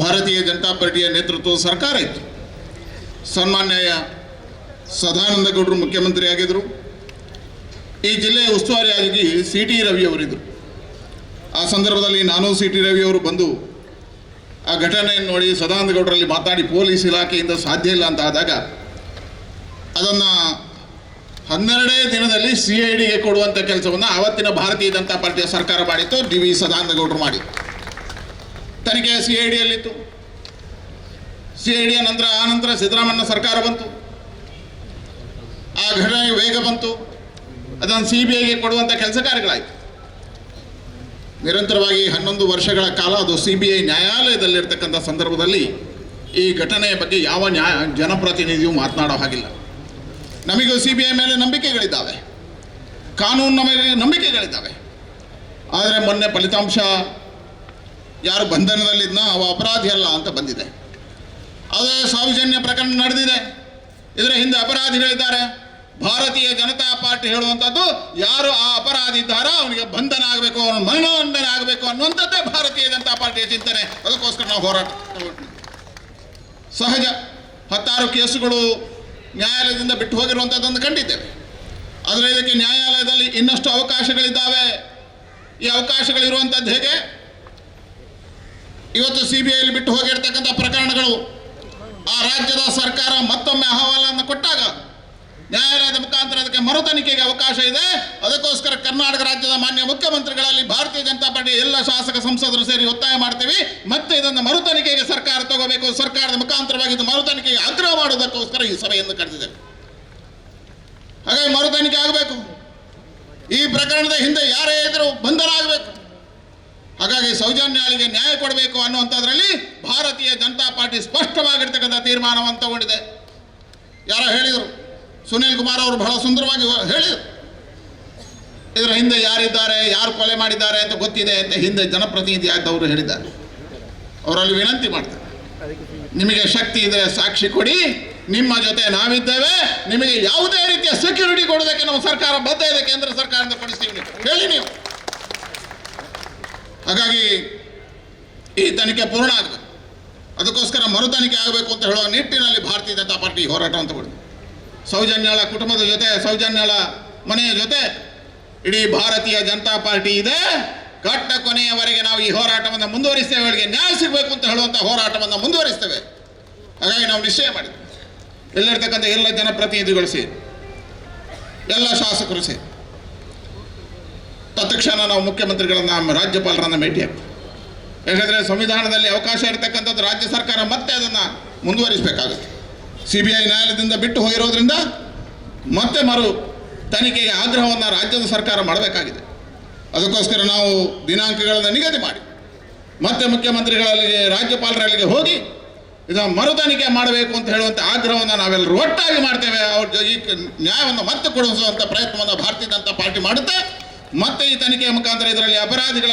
ಭಾರತೀಯ ಜನತಾ ಪಾರ್ಟಿಯ ನೇತೃತ್ವದ ಸರ್ಕಾರ ಇತ್ತು. ಸನ್ಮಾನ್ಯ ಸದಾನಂದ ಗೌಡರು ಮುಖ್ಯಮಂತ್ರಿ ಆಗಿದ್ದರು. ಈ ಜಿಲ್ಲೆಯ ಉಸ್ತುವಾರಿಯಾಗಿ CT ರವಿ ಅವರಿದ್ದರು. ಆ ಸಂದರ್ಭದಲ್ಲಿ ನಾನು CT ರವಿ ಅವರು ಬಂದು ಆ ಘಟನೆಯನ್ನು ನೋಡಿ ಸದಾನಂದ ಗೌಡರಲ್ಲಿ ಮಾತಾಡಿ ಪೊಲೀಸ್ ಇಲಾಖೆಯಿಂದ ಸಾಧ್ಯ ಇಲ್ಲ ಅಂತ ಆದಾಗ ಅದನ್ನು 12ನೇ ದಿನದಲ್ಲಿ CIDಗೆ ಕೊಡುವಂಥ ಕೆಲಸವನ್ನು ಆವತ್ತಿನ ಭಾರತೀಯ ಜನತಾ ಪಾರ್ಟಿಯ ಸರ್ಕಾರ ಮಾಡಿತ್ತು. DV ಸದಾನಂದ ಗೌಡರು ಮಾಡಿತ್ತು. ತನಿಖೆ CIDಯಲ್ಲಿತ್ತು. CIDಯ ನಂತರ ಆನಂತರ ಸಿದ್ದರಾಮಯ್ಯ ಸರ್ಕಾರ ಬಂತು. ಆ ಘಟನೆಗೆ ವೇಗ ಬಂತು. ಅದನ್ನು CBIಗೆ ಕೊಡುವಂಥ ಕೆಲಸ ಕಾರ್ಯಗಳಾಯಿತು. ನಿರಂತರವಾಗಿ 11 ವರ್ಷಗಳ ಕಾಲ ಅದು CBI ನ್ಯಾಯಾಲಯದಲ್ಲಿರ್ತಕ್ಕಂಥ ಸಂದರ್ಭದಲ್ಲಿ ಈ ಘಟನೆಯ ಬಗ್ಗೆ ಯಾವ ಜನಪ್ರತಿನಿಧಿಯೂ ಮಾತನಾಡೋ ಹಾಗಿಲ್ಲ. ನಮಗೂ CBI ಮೇಲೆ ನಂಬಿಕೆಗಳಿದ್ದಾವೆ, ಕಾನೂನಿನ ಮೇಲೆ ನಂಬಿಕೆಗಳಿದ್ದಾವೆ. ಆದರೆ ಮೊನ್ನೆ ಫಲಿತಾಂಶ ಯಾರು ಬಂಧನದಲ್ಲಿದ್ದ ಅವ ಅಪರಾಧಿ ಅಲ್ಲ ಅಂತ ಬಂದಿದೆ. ಅದೇ ಸೌಜನ್ಯ ಪ್ರಕರಣ ನಡೆದಿದೆ. ಇದರ ಹಿಂದೆ ಅಪರಾಧಿಗಳಿದ್ದಾರೆ. ಭಾರತೀಯ ಜನತಾ ಪಾರ್ಟಿ ಹೇಳುವಂಥದ್ದು, ಯಾರು ಆ ಅಪರಾಧಿ ಇದ್ದಾರೋ ಅವನಿಗೆ ಬಂಧನ ಆಗಬೇಕು, ಅವನ ಮರಣದಂಡನೆ ಆಗಬೇಕು ಅನ್ನುವಂಥದ್ದೇ ಭಾರತೀಯ ಜನತಾ ಪಾರ್ಟಿಯ ಚಿಂತನೆ. ಅದಕ್ಕೋಸ್ಕರ ನಾವು ಹೋರಾಟ ಸಹಜ. 10 ಕೇಸುಗಳು ನ್ಯಾಯಾಲಯದಿಂದ ಬಿಟ್ಟು ಹೋಗಿರುವಂಥದ್ದನ್ನು ಕಂಡಿದ್ದೇವೆ. ಆದರೆ ಇದಕ್ಕೆ ನ್ಯಾಯಾಲಯದಲ್ಲಿ ಇನ್ನಷ್ಟು ಅವಕಾಶಗಳಿದ್ದಾವೆ. ಈ ಅವಕಾಶಗಳಿರುವಂಥದ್ದು ಹೇಗೆ? ಇವತ್ತು CBIಯಲ್ಲಿ ಬಿಟ್ಟು ಹೋಗಿರ್ತಕ್ಕಂಥ ಪ್ರಕರಣಗಳು ಆ ರಾಜ್ಯದ ಸರ್ಕಾರ ಮತ್ತೊಮ್ಮೆ ಅಹವಾಲನ್ನು ಕೊಟ್ಟಾಗ ನ್ಯಾಯಾಲಯದ ಮುಖಾಂತರ ಅದಕ್ಕೆ ಮರುತನಿಖೆಗೆ ಅವಕಾಶ ಇದೆ. ಅದಕ್ಕೋಸ್ಕರ ಕರ್ನಾಟಕ ರಾಜ್ಯದ ಮಾನ್ಯ ಮುಖ್ಯಮಂತ್ರಿಗಳಲ್ಲಿ ಭಾರತೀಯ ಜನತಾ ಪಾರ್ಟಿ ಎಲ್ಲ ಶಾಸಕ ಸಂಸದರು ಸೇರಿ ಒತ್ತಾಯ ಮಾಡ್ತೀವಿ. ಮತ್ತೆ ಇದನ್ನು ಮರುತನಿಖೆಗೆ ಸರ್ಕಾರ ತಗೋಬೇಕು. ಸರ್ಕಾರದ ಮುಖಾಂತರವಾಗಿ ಇದು ಮರುತನಿಖೆಗೆ ಆಗ್ರಹ ಮಾಡೋದಕ್ಕೋಸ್ಕರ ಈ ಸಭೆಯನ್ನು ಕರೆದಿದ್ದೇವೆ. ಹಾಗಾಗಿ ಮರುತನಿಖೆ ಆಗಬೇಕು. ಈ ಪ್ರಕರಣದ ಹಿಂದೆ ಯಾರೇ ಇದ್ರೂ ಬಂಧನ ಆಗಬೇಕು. ಹಾಗಾಗಿ ಸೌಜನ್ಯಾಳಿಗೆ ನ್ಯಾಯ ಕೊಡಬೇಕು ಅನ್ನುವಂಥದ್ರಲ್ಲಿ ಭಾರತೀಯ ಜನತಾ ಪಾರ್ಟಿ ಸ್ಪಷ್ಟವಾಗಿರ್ತಕ್ಕಂಥ ತೀರ್ಮಾನವನ್ನು ತಗೊಂಡಿದೆ. ಯಾರೋ ಹೇಳಿದರು, ಸುನೀಲ್ ಕುಮಾರ್ ಅವರು ಬಹಳ ಸುಂದರವಾಗಿ ಹೇಳಿದರು, ಇದರ ಹಿಂದೆ ಯಾರಿದ್ದಾರೆ, ಯಾರು ಕೊಲೆ ಮಾಡಿದ್ದಾರೆ ಅಂತ ಗೊತ್ತಿದೆ ಅಂತ ಹಿಂದೆ ಜನಪ್ರತಿನಿಧಿ ಆದವರು ಹೇಳಿದ್ದಾರೆ. ಅವರಲ್ಲಿ ವಿನಂತಿ ಮಾಡ್ತಾರೆ, ನಿಮಗೆ ಶಕ್ತಿ ಇದೆ ಸಾಕ್ಷಿ ಕೊಡಿ, ನಿಮ್ಮ ಜೊತೆ ನಾವಿದ್ದೇವೆ, ನಿಮಗೆ ಯಾವುದೇ ರೀತಿಯ ಸೆಕ್ಯೂರಿಟಿ ಕೊಡೋದಕ್ಕೆ ನಮ್ಮ ಸರ್ಕಾರ ಬದ್ಧ ಇದೆ, ಕೇಂದ್ರ ಸರ್ಕಾರದಿಂದ ಕೊಡಿಸ್ತೀವಿ, ಹೇಳಿ ನೀವು. ಹಾಗಾಗಿ ಈ ತನಿಖೆ ಪೂರ್ಣ ಆಗಬೇಕು. ಅದಕ್ಕೋಸ್ಕರ ಮರುತನಿಖೆ ಆಗಬೇಕು ಅಂತ ಹೇಳುವ ನಿಟ್ಟಿನಲ್ಲಿ ಭಾರತೀಯ ಜನತಾ ಪಾರ್ಟಿ ಹೋರಾಟ ಅಂತ ಬಿಡುತ್ತೆ. ಸೌಜನ್ಯಾಳ ಕುಟುಂಬದ ಜೊತೆ, ಸೌಜನ್ಯಾಳ ಮನೆಯ ಜೊತೆ ಇಡೀ ಭಾರತೀಯ ಜನತಾ ಪಾರ್ಟಿ ಇದೆ. ಕಟ್ಟ ಕೊನೆಯವರೆಗೆ ನಾವು ಈ ಹೋರಾಟವನ್ನು ಮುಂದುವರಿಸ್ತೇವೆ. ಅವರಿಗೆ ನ್ಯಾಯ ಸಿಗಬೇಕು ಅಂತ ಹೇಳುವಂಥ ಹೋರಾಟವನ್ನು ಮುಂದುವರಿಸ್ತೇವೆ. ಹಾಗಾಗಿ ನಾವು ನಿಶ್ಚಯ ಮಾಡಿದ್ವಿ, ಎಲ್ಲಿರ್ತಕ್ಕಂಥ ಎಲ್ಲ ಜನಪ್ರತಿನಿಧಿಗಳು ಸೇರಿ, ಎಲ್ಲ ಶಾಸಕರು ಸೇರಿ ತತ್ಕ್ಷಣ ನಾವು ಮುಖ್ಯಮಂತ್ರಿಗಳನ್ನ, ರಾಜ್ಯಪಾಲರನ್ನು ಭೇಟಿ ಆಗ್ತೀವಿ. ಯಾಕಂದರೆ ಸಂವಿಧಾನದಲ್ಲಿ ಅವಕಾಶ ಇರತಕ್ಕಂಥದ್ದು ರಾಜ್ಯ ಸರ್ಕಾರ ಮತ್ತೆ ಅದನ್ನು ಮುಂದುವರಿಸಬೇಕಾಗುತ್ತೆ. CBI ನ್ಯಾಯಾಲಯದಿಂದ ಬಿಟ್ಟು ಹೋಗಿರೋದ್ರಿಂದ ಮತ್ತೆ ಮರು ತನಿಖೆಗೆ ಆಗ್ರಹವನ್ನು ರಾಜ್ಯದ ಸರ್ಕಾರ ಮಾಡಬೇಕಾಗಿದೆ. ಅದಕ್ಕೋಸ್ಕರ ನಾವು ದಿನಾಂಕಗಳನ್ನು ನಿಗದಿ ಮಾಡಿ ಮತ್ತೆ ಮುಖ್ಯಮಂತ್ರಿಗಳಲ್ಲಿಗೆ, ರಾಜ್ಯಪಾಲರಲ್ಲಿಗೆ ಹೋಗಿ ಇದನ್ನು ಮರು ತನಿಖೆ ಮಾಡಬೇಕು ಅಂತ ಹೇಳುವಂಥ ಆಗ್ರಹವನ್ನು ನಾವೆಲ್ಲರೂ ಒಟ್ಟಾಗಿ ಮಾಡ್ತೇವೆ. ಅವ್ರ ಈ ನ್ಯಾಯವನ್ನು ಮತ್ತೆ ಕೊಡಿಸುವಂಥ ಪ್ರಯತ್ನವನ್ನು ಭಾರತೀಯ ಜನತಾ ಪಾರ್ಟಿ ಮಾಡುತ್ತೆ. ಮತ್ತೆ ಈ ತನಿಖೆಯ ಮುಖಾಂತರ ಇದರಲ್ಲಿ ಅಪರಾಧಿಗಳು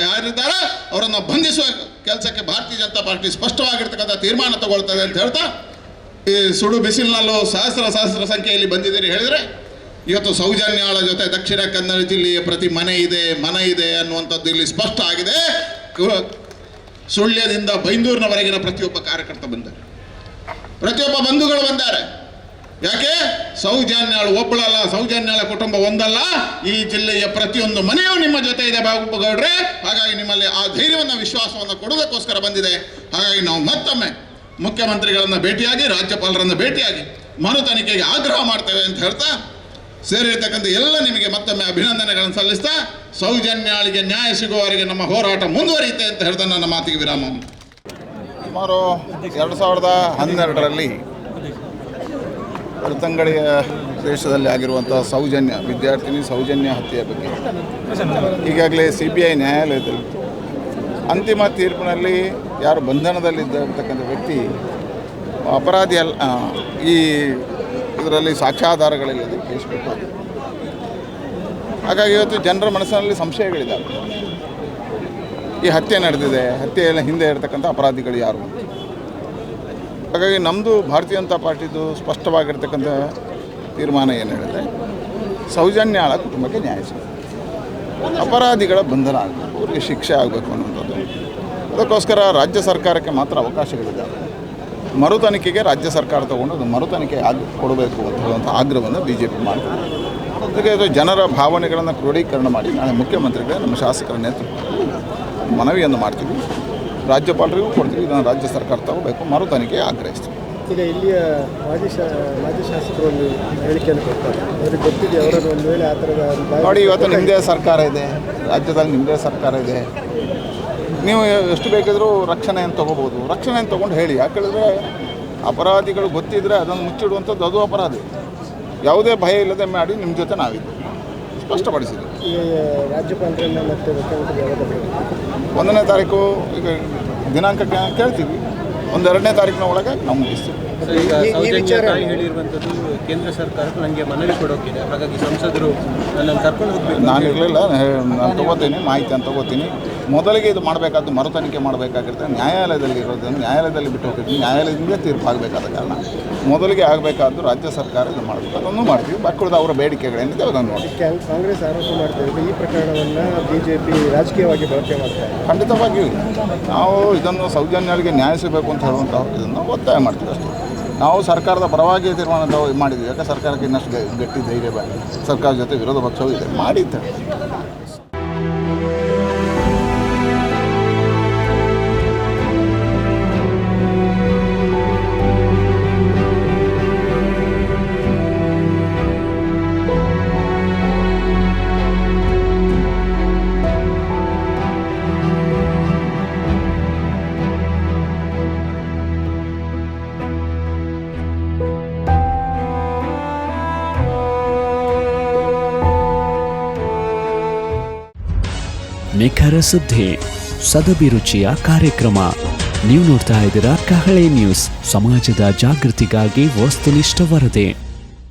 ಯಾರಿದ್ದಾರೋ ಅವರನ್ನು ಬಂಧಿಸುವ ಕೆಲಸಕ್ಕೆ ಭಾರತೀಯ ಜನತಾ ಪಾರ್ಟಿ ಸ್ಪಷ್ಟವಾಗಿರ್ತಕ್ಕಂಥ ತೀರ್ಮಾನ ತಗೊಳ್ತದೆ ಅಂತ ಹೇಳ್ತಾ, ಈ ಸುಡು ಬಿಸಿಲಿನಲ್ಲೂ ಸಹಸ್ರ ಸಂಖ್ಯೆಯಲ್ಲಿ ಬಂದಿದ್ದೀರಿ ಹೇಳಿದರೆ, ಇವತ್ತು ಸೌಜನ್ಯಾಳ ಜೊತೆ ದಕ್ಷಿಣ ಕನ್ನಡ ಜಿಲ್ಲೆಯ ಪ್ರತಿ ಮನೆ ಇದೆ ಅನ್ನುವಂಥದ್ದು ಇಲ್ಲಿ ಸ್ಪಷ್ಟ ಆಗಿದೆ. ಸುಳ್ಯದಿಂದ ಬೈಂದೂರಿನವರೆಗಿನ ಪ್ರತಿಯೊಬ್ಬ ಕಾರ್ಯಕರ್ತ ಬಂದ್ದಾರೆ, ಪ್ರತಿಯೊಬ್ಬ ಬಂಧುಗಳು ಬಂದ್ದಾರೆ. ಯಾಕೆ? ಸೌಜನ್ಯಾಳು ಒಬ್ಬಳಲ್ಲ, ಸೌಜನ್ಯಾಳ ಕುಟುಂಬ ಒಂದಲ್ಲ, ಈ ಜಿಲ್ಲೆಯ ಪ್ರತಿಯೊಂದು ಮನೆಯೂ ನಿಮ್ಮ ಜೊತೆ ಇದೆ ಬಾಬುಗೌಡ್ರೆ. ಹಾಗಾಗಿ ನಿಮ್ಮಲ್ಲಿ ಆ ಧೈರ್ಯವನ್ನು, ವಿಶ್ವಾಸವನ್ನು ಕೊಡೋದಕ್ಕೋಸ್ಕರ ಬಂದಿದೆ. ಹಾಗಾಗಿ ನಾವು ಮತ್ತೊಮ್ಮೆ ಮುಖ್ಯಮಂತ್ರಿಗಳನ್ನು ಭೇಟಿಯಾಗಿ, ರಾಜ್ಯಪಾಲರನ್ನು ಭೇಟಿಯಾಗಿ ಮರು ತನಿಖೆಗೆ ಆಗ್ರಹ ಮಾಡ್ತೇವೆ ಅಂತ ಹೇಳ್ತಾ, ಸೇರಿರ್ತಕ್ಕಂಥ ಎಲ್ಲ ನಿಮಗೆ ಮತ್ತೊಮ್ಮೆ ಅಭಿನಂದನೆಗಳನ್ನು ಸಲ್ಲಿಸ್ತಾ, ಸೌಜನ್ಯಾಳಿಗೆ ನ್ಯಾಯ ಸಿಗುವವರೆಗೆ ನಮ್ಮ ಹೋರಾಟ ಮುಂದುವರಿಯುತ್ತೆ ಅಂತ ಹೇಳ್ತಾ ನನ್ನ ಮಾತಿಗೆ ವಿರಾಮ. ಸುಮಾರು 2012ರಲ್ಲಿ ಬೆಳ್ತಂಗಡಿಯ ದೇಶದಲ್ಲಿ ಆಗಿರುವಂಥ ವಿದ್ಯಾರ್ಥಿನಿ ಸೌಜನ್ಯ ಹತ್ಯೆಯ ಬಗ್ಗೆ ಈಗಾಗಲೇ CBI ನ್ಯಾಯಾಲಯದಲ್ಲಿ ಅಂತಿಮ ತೀರ್ಪಿನಲ್ಲಿ ಯಾರು ಬಂಧನದಲ್ಲಿದ್ದಿರ್ತಕ್ಕಂಥ ವ್ಯಕ್ತಿ ಅಪರಾಧಿ ಅಲ್ಲ, ಈ ಇದರಲ್ಲಿ ಸಾಕ್ಷ್ಯಾಧಾರಗಳಿಲ್ಲದೆ ಕೇಸ್ ಕೊಟ್ಟಾಗಿದೆ. ಹಾಗಾಗಿ ಇವತ್ತು ಜನರ ಮನಸ್ಸಿನಲ್ಲಿ ಸಂಶಯಗಳಿದ್ದಾವೆ. ಈ ಹತ್ಯೆ ನಡೆದಿದೆ, ಹತ್ಯೆಯ ಹಿಂದೆ ಇರತಕ್ಕಂಥ ಅಪರಾಧಿಗಳು ಯಾರು? ಹಾಗಾಗಿ ನಮ್ಮದು ಭಾರತೀಯ ಜನತಾ ಪಾರ್ಟಿದು ಸ್ಪಷ್ಟವಾಗಿರ್ತಕ್ಕಂಥ ತೀರ್ಮಾನ ಏನು ಹೇಳಿದ್ರೆ, ಸೌಜನ್ಯಾಳ ಕುಟುಂಬಕ್ಕೆ ನ್ಯಾಯ ಸಿಗಬೇಕು, ಅಪರಾಧಿಗಳ ಬಂಧನ ಆಗಬೇಕು, ಅವರಿಗೆ ಶಿಕ್ಷೆ ಆಗಬೇಕು ಅನ್ನೋಂಥದ್ದು. ಅದಕ್ಕೋಸ್ಕರ ರಾಜ್ಯ ಸರ್ಕಾರಕ್ಕೆ ಮಾತ್ರ ಅವಕಾಶಗಳಿದ್ದಾವೆ. ಮರು ತನಿಖೆಗೆ ರಾಜ್ಯ ಸರ್ಕಾರ ತಗೊಂಡು ಅದು ಮರು ತನಿಖೆ ಕೊಡಬೇಕು ಅಂತ ಹೇಳುವಂಥ ಆಗ್ರಹವನ್ನು BJP ಮಾಡ್ತಾರೆ. ಅದಕ್ಕೆ ಅದು ಜನರ ಭಾವನೆಗಳನ್ನು ಕ್ರೋಢೀಕರಣ ಮಾಡಿ ನಾಳೆ ಮುಖ್ಯಮಂತ್ರಿಗಳೇ, ನಮ್ಮ ಶಾಸಕರ ನೇತೃತ್ವದಲ್ಲಿ ಮನವಿಯನ್ನು ಮಾಡ್ತೀವಿ, ರಾಜ್ಯಪಾಲರಿಗೂ ಕೊಡ್ತೀವಿ. ಇದನ್ನು ರಾಜ್ಯ ಸರ್ಕಾರ ತಗೋಬೇಕು, ಮರು ತನಿಖೆ ಆಗ್ರಹಿಸ್ತೀವಿ. ಈಗ ಇಲ್ಲಿಯ ಮಾಜಿ ಶಾಸಕರು ಒಂದು ಹೇಳಿಕೆಯನ್ನು ಕೊಡ್ತಾರೆ, ಅವ್ರಿಗೆ ಗೊತ್ತಿದೆ ಅವರನ್ನು ಒಂದು ವೇಳೆ ಆ ಥರದ ನೋಡಿ, ಇವತ್ತು ನಿಮ್ಮದೇ ಸರ್ಕಾರ ಇದೆ, ರಾಜ್ಯದಲ್ಲಿ ನಿಮ್ಮದೇ ಸರ್ಕಾರ ಇದೆ, ನೀವು ಎಷ್ಟು ಬೇಕಿದ್ರೂ ರಕ್ಷಣೆಯನ್ನು ತೊಗೋಬೋದು. ರಕ್ಷಣೆಯನ್ನು ತೊಗೊಂಡು ಹೇಳಿ. ಯಾಕೆ ಹೇಳಿದ್ರೆ ಅಪರಾಧಿಗಳು ಗೊತ್ತಿದ್ದರೆ ಅದನ್ನು ಮುಚ್ಚಿಡುವಂಥದ್ದು ಅದು ಅಪರಾಧಿ. ಯಾವುದೇ ಭಯ ಇಲ್ಲದೆ ಮಾಡಿ ನಿಮ್ಮ ಜೊತೆ ನಾವಿದ್ದೀವಿ ಸ್ಪಷ್ಟಪಡಿಸಿದ್ವಿ. ಈ ರಾಜ್ಯಪಾಲರನ್ನು ಮತ್ತು ಮುಖ್ಯಮಂತ್ರಿ ಯಾವಾಗ 1ನೇ ತಾರೀಕು ಈಗ ದಿನಾಂಕಕ್ಕೆ ಕೇಳ್ತೀವಿ, 1-2ನೇ ತಾರೀಕಿನ ಒಳಗೆ ನಾವು ಮುಗಿಸ್ತೀವಿ. ಈ ವಿಚಾರ ಹೇಳಿರುವಂಥದ್ದು ಕೇಂದ್ರ ಸರ್ಕಾರಕ್ಕೆ ನನಗೆ ಮನವಿ ಕೊಡೋಕ್ಕಿದೆ, ಹಾಗಾಗಿ ಸಂಸದರು ನನ್ನನ್ನು ಕರ್ಕೊಂಡು ಹೋಗಬೇಕು. ನಾನು ಇರಲಿಲ್ಲ, ನಾನು ತೊಗೋತೀನಿ, ಮಾಹಿತಿಯನ್ನು ತೊಗೋತೀನಿ. ಮೊದಲಿಗೆ ಇದು ಮಾಡಬೇಕಾದ್ದು ಮರು ತನಿಖೆ ಮಾಡಬೇಕಾಗಿರುತ್ತೆ. ನ್ಯಾಯಾಲಯದಲ್ಲಿ ಇರೋದನ್ನು ನ್ಯಾಯಾಲಯದಲ್ಲಿ ಬಿಟ್ಟು ಹೋಗಿರ್ತೀನಿ, ನ್ಯಾಯಾಲಯದಿಂದ ತೀರ್ಪು ಆಗಬೇಕಾದ ಕಾರಣ ಮೊದಲಿಗೆ ಆಗಬೇಕಾದ್ದು ರಾಜ್ಯ ಸರ್ಕಾರ ಇದು ಮಾಡಬೇಕು. ಅದನ್ನು ಮಾಡ್ತೀವಿ. ಬಾಕುಳಿದ ಅವರ ಬೇಡಿಕೆಗಳೇನಿದೆ ಅದನ್ನು ನೋಡಿ. ಕಾಂಗ್ರೆಸ್ ಆರೋಪ ಮಾಡ್ತಾ ಈ ಪ್ರಕರಣವನ್ನು BJP ರಾಜಕೀಯವಾಗಿ ಬಳಕೆ ಮಾಡ್ತಾರೆ. ಖಂಡಿತವಾಗಿಯೂ ನಾವು ಇದನ್ನು ಸೌಜನ್ಯಗಳಿಗೆ ನ್ಯಾಯ ಸಿಗಬೇಕು ಅಂತ ಹೇಳುವಂಥ ಇದನ್ನು ಒತ್ತಾಯ ಮಾಡ್ತೀವಿ ಅಷ್ಟೇ. ನಾವು ಸರ್ಕಾರದ ಪರವಾಗಿ ತೀರ್ಮಾನ ಮಾಡಿದ್ವಿ. ಯಾಕೆ ಸರ್ಕಾರಕ್ಕೆ ಇನ್ನಷ್ಟು ಗಟ್ಟಿ ಧೈರ್ಯ ಬೇಡ, ಸರ್ಕಾರದ ಜೊತೆ ವಿರೋಧ ಪಕ್ಷವೂ ಇದೆ, ಮಾಡಿದ್ದಾರೆ. ನಿಖರ ಸುದ್ದಿ, ಸದಭಿರುಚಿಯ ಕಾರ್ಯಕ್ರಮ. ನೀವು ನೋಡ್ತಾ ಇದ್ದೀರಾ ಕಹಳೆ ನ್ಯೂಸ್, ಸಮಾಜದ ಜಾಗೃತಿಗಾಗಿ ವಸ್ತುನಿಷ್ಠ ವರದಿ.